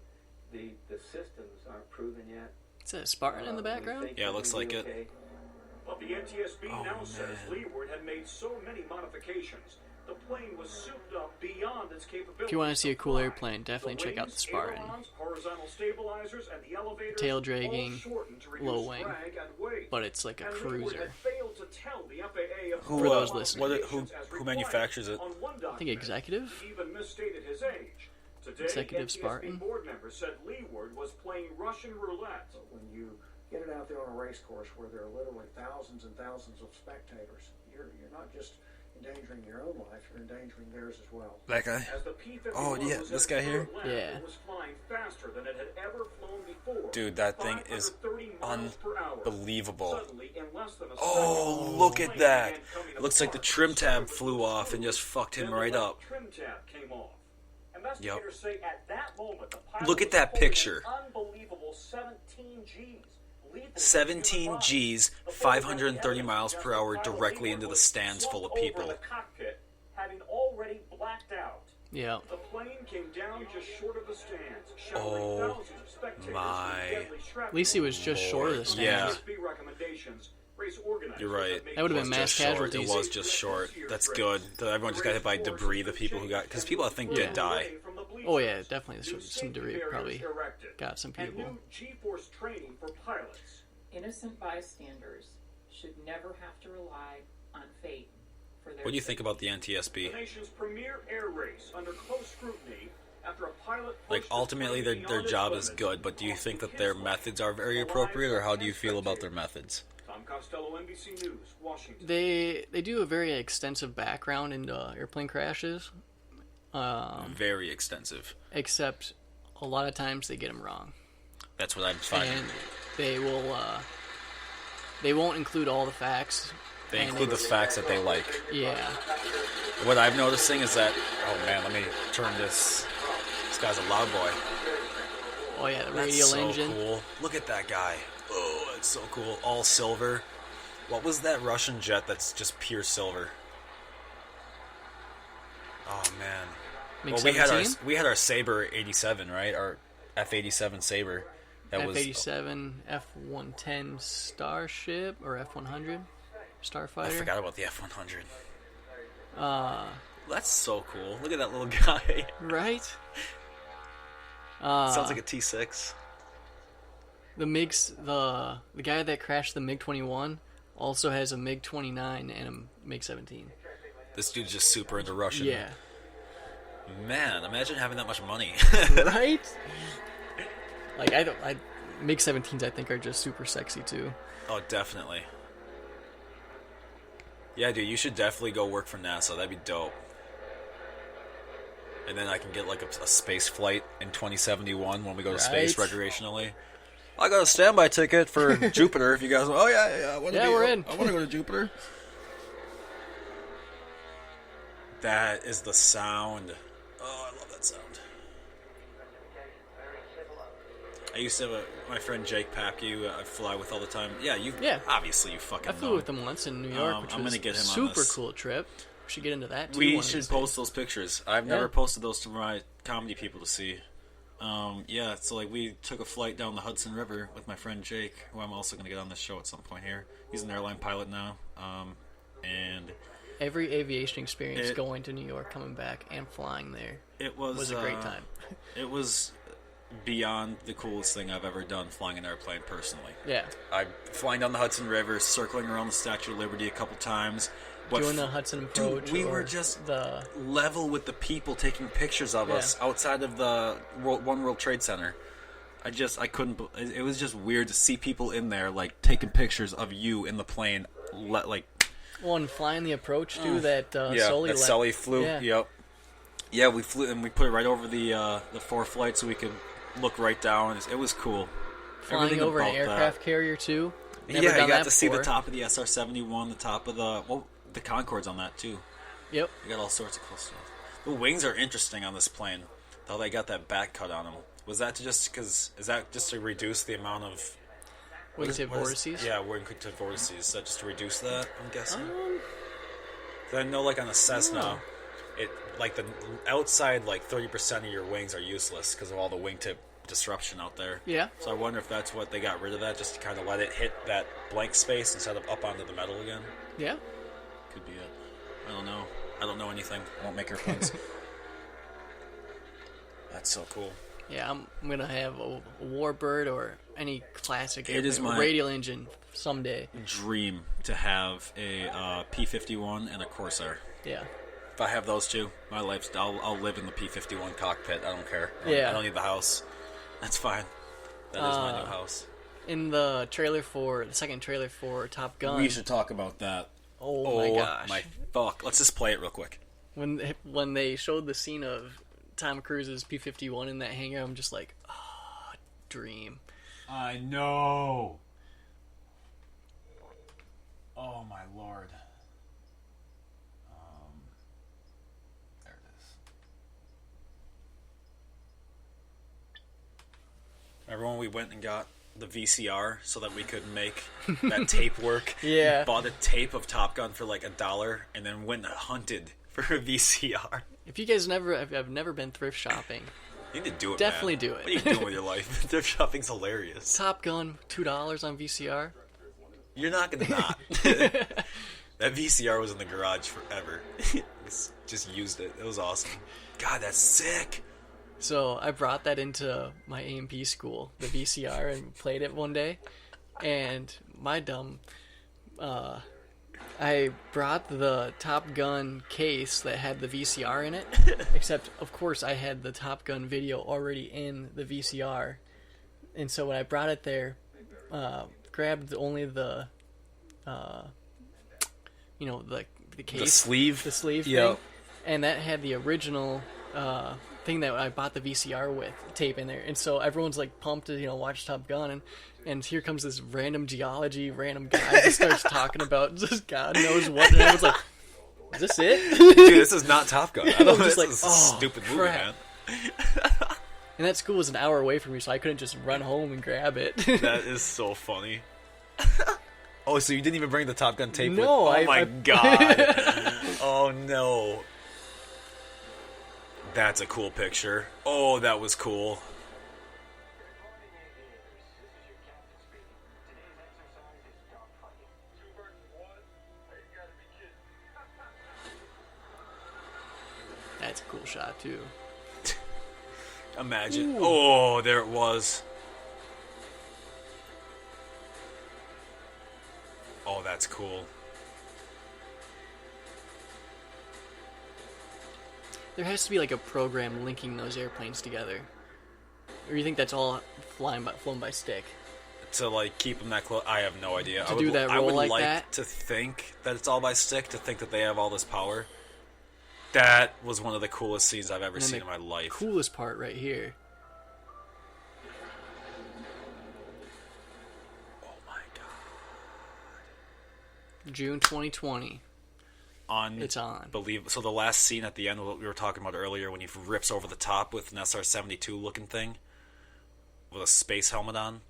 The systems aren't proven yet. Is that a Spartan in the background? Yeah, it looks like it. But the NTSB now says Leeward had made so many modifications, the plane was souped up beyond its capability. If you want to see a cool airplane, definitely check out the Spartan. Horizontal stabilizers and the elevators, tail dragging, low wing, drag and weight. but it's like a cruiser. Who, for those listening. Who manufactures it? I think Executive. Even misstated his age. Today, Executive NTSB Spartan. board members said Leeward was playing Russian roulette. When you get it out there on a race course where there are literally thousands and thousands of spectators, you're not just endangering your own life, you're endangering theirs as well. That guy? Oh, yeah, this guy here? Yeah. It was flying faster than it had ever flown before. Dude, that thing is 530 miles per hour. unbelievable. Suddenly, in less than a Oh, second, look the at plane that. began coming It looks like the apart. trim tab flew off and just fucked him Then the right left up. Trim tab came off. Investigators say at that moment, the pilot Look at was that holding picture. an unbelievable 17 Gs. lethal 17 to the Gs, body. 530 miles per hour directly into the stands full of people. Over the cockpit, having already blacked out. Yeah. The plane came down just short of the stands, showering Oh, thousands of spectators my. with deadly shrapnel. At least he was just short of the stands. NTSB recommendations, race organizers You're right. That would have been mass Just short. casualties. It was just short. That's good. That everyone just got hit by debris, the people who got... Because people, I think, did die. Oh yeah, definitely. Some debris probably got some And people. new G-force training for pilots. Innocent bystanders should never have to rely on fate for their What do you think about the NTSB? The nation's premier air race under close scrutiny after a pilot Like, ultimately, their job is good, but do you think that their methods are very appropriate, or how do you feel about their methods? Tom Costello, NBC News, Washington. They do a very extensive background into airplane crashes. Very extensive. Except a lot of times they get them wrong. That's what I'm finding. And they won't include all the facts. They include the facts that they like. Yeah. What I'm noticing is that... Oh, man, let me turn this... This guy's a loud boy. Oh, yeah, the That's radial so engine. cool. Look at that guy. Oh, that's so cool. All silver. What was that Russian jet that's just pure silver? Oh, man. Well, we had our Sabre 87, right? Our F-87 Sabre. That F-87, F-110 Starship, or F-100 Starfighter. I forgot about the F-100. That's so cool. Look at that little guy. Right? Sounds like a T-6. The guy that crashed the MiG-21 also has a MiG-29 and a MiG-17. This dude's just super into Russian. Yeah. Man, imagine having that much money. Right? Like, MiG-17s I think are just super sexy too. Oh, definitely. Yeah, dude, you should definitely go work for NASA. That'd be dope. And then I can get like a space flight in 2071 when we go to space recreationally. I got a standby ticket for Jupiter. If you guys, oh yeah, I want to. Yeah, we're in. I want to go to Jupiter. That is the sound. Oh, I love that sound. I used to have my friend Jake Papke, I fly with all the time. Yeah, obviously you fucking I flew know. with him once in New York, which I'm was gonna get him a super on this. cool trip. should get into that too. We should post those pictures. I've never posted those to my comedy people to see. So like we took a flight down the Hudson River with my friend Jake, who I'm also going to get on this show at some point here. He's an airline pilot now, and every aviation experience going to New York, coming back, and flying there. It was a great time. It was beyond the coolest thing I've ever done, flying an airplane personally. Yeah, I'm flying down the Hudson River, circling around the Statue of Liberty a couple times. Doing the Hudson approach. Dude, we were just level with the people taking pictures of us outside of the One World Trade Center. I couldn't. It was just weird to see people in there like taking pictures of you in the plane, like. Well, and flying the approach too. Sully flew. Yeah. Yep. Yeah, we flew and we put it right over the ForeFlight so we could look right down. It was cool. Flying Everything over an aircraft carrier too. Never done you got that to before. see the top of the SR-71, the top of the Concorde's on that too. Yep. You got all sorts of cool stuff. The wings are interesting on this plane. How they got that back cut on them. Was that just because? Is that just to reduce the amount of wingtip vortices? Yeah, wingtip vortices. Is that just to reduce that? I'm guessing. I know, like on a Cessna, it like the outside 30% of your wings are useless because of all the wingtip disruption out there. Yeah. So I wonder if that's what they got rid of that, just to kind of let it hit that blank space instead of up onto the metal again. Yeah. Could be it. I don't know. I don't know anything. I won't make airplanes. That's so cool. Yeah, I'm gonna have a Warbird or any classic my radial engine someday. Dream to have a P-51 and a Corsair. Yeah. If I have those two, my life's I'll live in the P-51 cockpit. I don't care. I don't need the house. That's fine. That is my new house. In the second trailer for Top Gun. We should talk about that. Oh my gosh. My fuck. Let's just play it real quick. When they showed the scene of Tom Cruise's P-51 in that hangar, I'm just like, dream. I know. Oh my lord. There it is. Remember when we went and got the VCR so that we could make that tape work? Yeah. We bought a tape of Top Gun for like $1 and then went and hunted for a VCR. If you guys have never been thrift shopping, you need to do it. Definitely man. do it. What are you doing with your life? Thrift shopping's hilarious. Top Gun, $2 on VCR. You're not gonna not. That VCR was in the garage forever. Just used it. It was awesome. God, that's sick. So I brought that into my A&P school, the VCR, and played it one day. And my dumb, I brought the Top Gun case that had the VCR in it. Except, of course, I had the Top Gun video already in the VCR. And so when I brought it there, grabbed only the case, the sleeve thing, and that had the original thing that I bought the VCR with tape in there, and so everyone's like pumped to watch Top Gun, and here comes this random random guy that starts talking about just God knows what, and I was like, is this it? Dude, this is not Top Gun. I don't know. This is a stupid movie, man. And that school was an hour away from me, so I couldn't just run home and grab it. That is so funny. Oh, so you didn't even bring the Top Gun tape? No, with? Oh my god! Oh no! That's a cool picture. Oh, that was cool. That's a cool shot too. Imagine. Ooh. Oh, there it was. Oh, that's cool. There has to be like a program linking those airplanes together. Or you think that's all flown by stick? To like keep them that close? I have no idea. To do that roll I would like like that? to think that it's all by stick, to think that they have all this power. That was one of the coolest scenes I've ever seen in my life. Coolest part right here. June 2020. It's on. So the last scene at the end, what we were talking about earlier, when he rips over the top with an SR-72 looking thing with a space helmet on.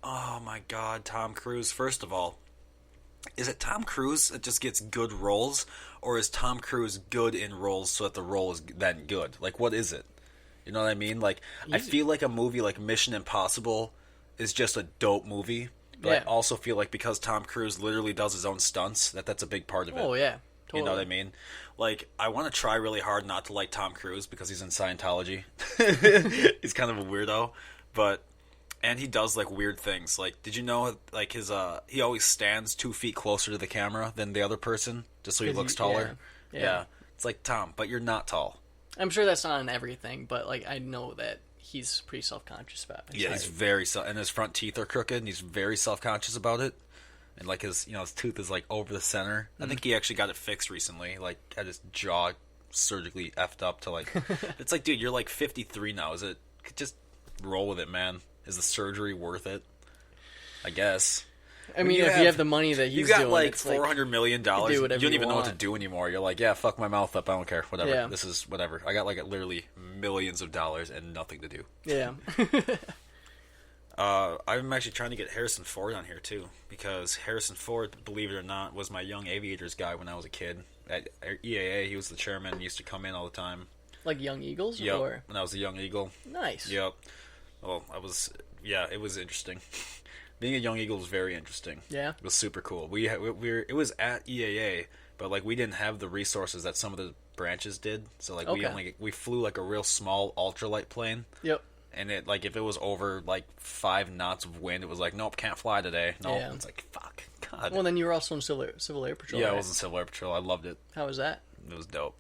Oh my god, Tom Cruise. First of all, is it Tom Cruise that just gets good roles, or is Tom Cruise good in roles so that the role is then good? Like, what is it? You know what I mean? Like, I feel like a movie like Mission Impossible is just a dope movie, but I also feel like because Tom Cruise literally does his own stunts, that's a big part of it. Oh, yeah. Totally. You know what I mean? Like, I want to try really hard not to like Tom Cruise because he's in Scientology. He's kind of a weirdo, and he does like weird things. Like, did you know like his he always stands 2 feet closer to the camera than the other person just so he looks taller? Yeah. It's like, Tom, but you're not tall. I'm sure that's not in everything, but like I know that he's pretty self-conscious about it. Yeah, he's very and his front teeth are crooked, and he's very self-conscious about it. And like his tooth is like over the center. I think he actually got it fixed recently. Like, had his jaw surgically effed up to like. It's like, dude, you're like 53 now. Just roll with it, man? Is the surgery worth it? I guess. I mean, if you have the money that he's doing, you got like $400 million. You don't even know what to do anymore. You're like, yeah, fuck my mouth up. I don't care. Whatever. Yeah. This is whatever. I got like literally millions of dollars and nothing to do. Yeah. I'm actually trying to get Harrison Ford on here too, because Harrison Ford, believe it or not, was my young aviators guy when I was a kid at EAA. He was the chairman. He used to come in all the time. Like Young Eagles? Yep. Or? When I was a young eagle. Nice. Yep. Well, it was interesting. Being a young eagle was very interesting. Yeah. It was super cool. It was at EAA, but like we didn't have the resources that some of the branches did. So like we flew like a real small ultralight plane. Yep. And it like if it was over like 5 knots of wind, it was like, nope, can't fly today. No, yeah. It's like, fuck, God. Well, then you were also in Civil Air Patrol. Yeah, right? I was in Civil Air Patrol. I loved it. How was that? It was dope.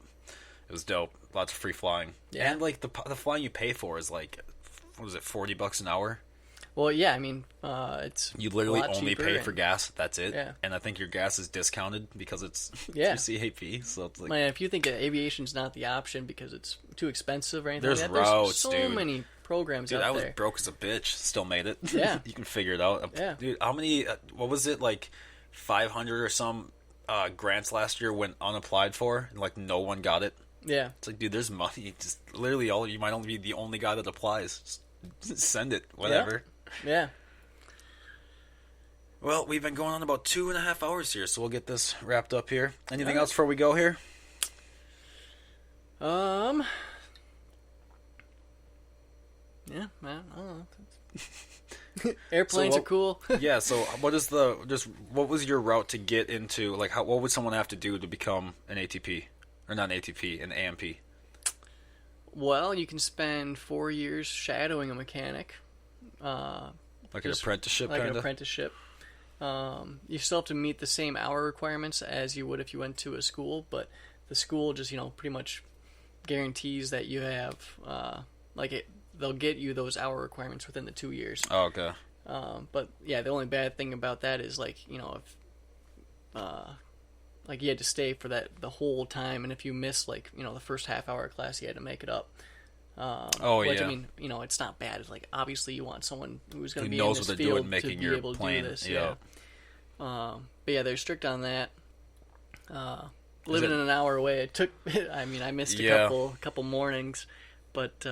Lots of free flying. Yeah. And like the flying you pay for is like, what was it, $40 an hour? Well, yeah, I mean, it's you literally only pay for gas. That's it. Yeah. And I think your gas is discounted because it's through CAP. So it's like, man, if you think aviation's not the option because it's too expensive or anything there's like that, routes, there's so many programs out there. I was broke as a bitch. Still made it. Yeah. You can figure it out. Yeah. Dude, how many? What was it, like 500 or some grants last year went unapplied for, and like no one got it. Yeah. It's like, dude, there's money. Just literally, you might only be the only guy that applies. Just send it. Whatever. Yeah. Well, we've been going on about 2.5 hours here, so we'll get this wrapped up here. Anything else before we go here? Yeah, man. I don't know. Airplanes are cool. Yeah. So, what was your route to get into? Like, what would someone have to do to become an ATP, or not an ATP, an AMP? Well, you can spend 4 years shadowing a mechanic. Like an apprenticeship, like an apprenticeship. You still have to meet the same hour requirements as you would if you went to a school, but the school just pretty much guarantees that you have they'll get you those hour requirements within the 2 years. Oh, okay. But yeah, the only bad thing about that is if you had to stay for the whole time, and if you missed the first half hour of class, you had to make it up. Which, I mean, it's not bad. It's like, obviously you want someone who's going to be in this field to be able to do this. Yeah. But yeah, they're strict on that. Living in an hour away, I missed a couple mornings, but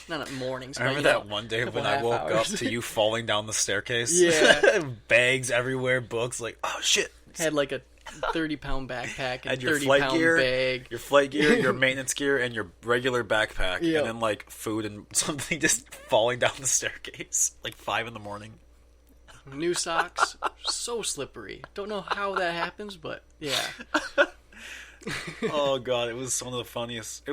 not mornings. I remember that one day when I woke up to you falling down the staircase. Yeah. Bags everywhere, books, like, oh shit. Had like a 30-pound backpack and your 30-pound bag. Your flight gear, your maintenance gear, and your regular backpack. Yep. And then, like, food and something just falling down the staircase, like 5 a.m. New socks, so slippery. Don't know how that happens, but yeah. Oh god, it was one of the funniest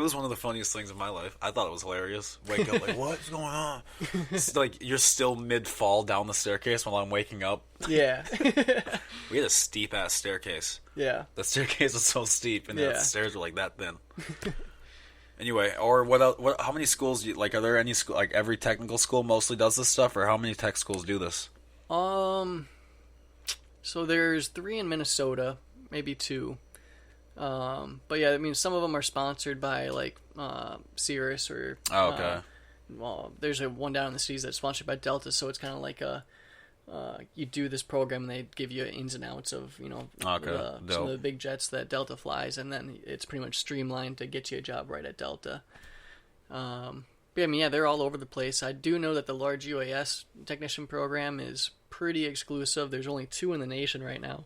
things in my life. I thought it was hilarious. Wake up like, what's going on? It's like you're still mid fall down the staircase while I'm waking up. Yeah. We had a steep ass staircase. Yeah. The staircase was so steep, and the stairs were like that thin. Anyway, or what else, how many schools are there any school, like every technical school mostly does this stuff, or how many tech schools do this? So there's 3 in Minnesota, maybe 2. But yeah, I mean, some of them are sponsored by Cirrus or. Oh, okay. Well, there's one down in the cities that's sponsored by Delta, so it's kind of like you do this program, and they give you ins and outs of some of the big jets that Delta flies, and then it's pretty much streamlined to get you a job right at Delta. I mean, yeah, they're all over the place. I do know that the large UAS technician program is pretty exclusive. There's only 2 in the nation right now.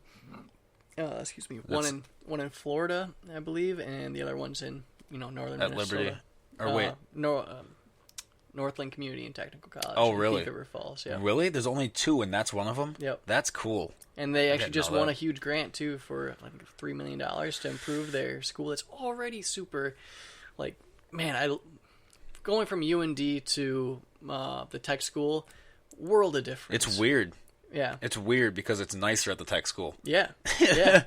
Excuse me. One in Florida, I believe, and the other one's in northern at Minnesota. Liberty. Or wait, Northland Community and Technical College. Oh, really? In Thief River Falls. Yeah. Really? There's only 2, and that's one of them. Yep. That's cool. And they actually just won a huge grant too for I think $3 million to improve their school. It's already super, going from UND to the tech school, world of difference. It's weird. Yeah. It's weird because it's nicer at the tech school. Yeah. Yeah.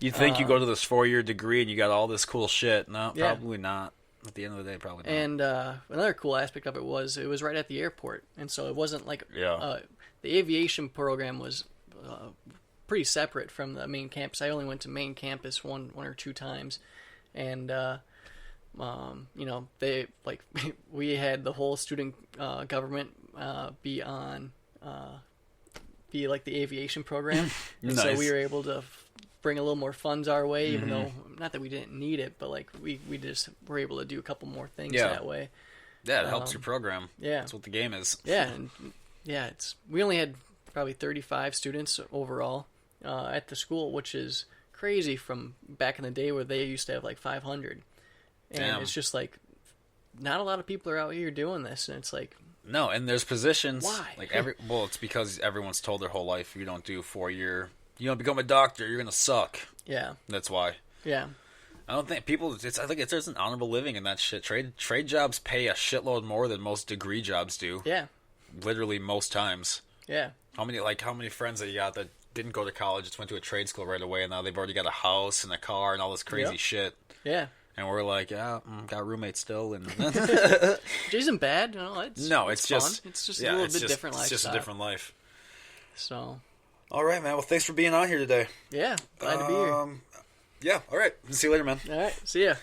You'd think you go to this 4-year degree and you got all this cool shit. No, Yeah. probably not. At the end of the day, probably not. And another cool aspect of it was right at the airport, and so it wasn't like the aviation program was pretty separate from the main campus. I only went to main campus one or 2 times, and they we had the whole student government be like the aviation program, and Nice. so we were able to bring a little more funds our way, even though not that we didn't need it, but we just were able to do a couple more things that way. Yeah, it helps your program. Yeah, that's what the game is. Yeah, and we only had probably 35 students overall at the school, which is crazy from back in the day where they used to have like 500. And Damn. it's just like not a lot of people are out here doing this, and it's like no, and there's positions. Why? It's because everyone's told their whole life you don't do 4-year. You don't become a doctor, you're gonna suck. Yeah, that's why. Yeah, I don't think people. I think there's an honorable living in that shit. Trade jobs pay a shitload more than most degree jobs do. Yeah, literally most times. Yeah. How many friends that you got that didn't go to college, just went to a trade school right away, and now they've already got a house and a car and all this crazy shit. Yeah. And we're like, got roommates still, and which isn't bad. It's fun. Just a little bit different lifestyle. It's just a different life. So. All right, man. Well, thanks for being on here today. Yeah, glad to be here. Yeah, all right. See you later, man. All right, see ya.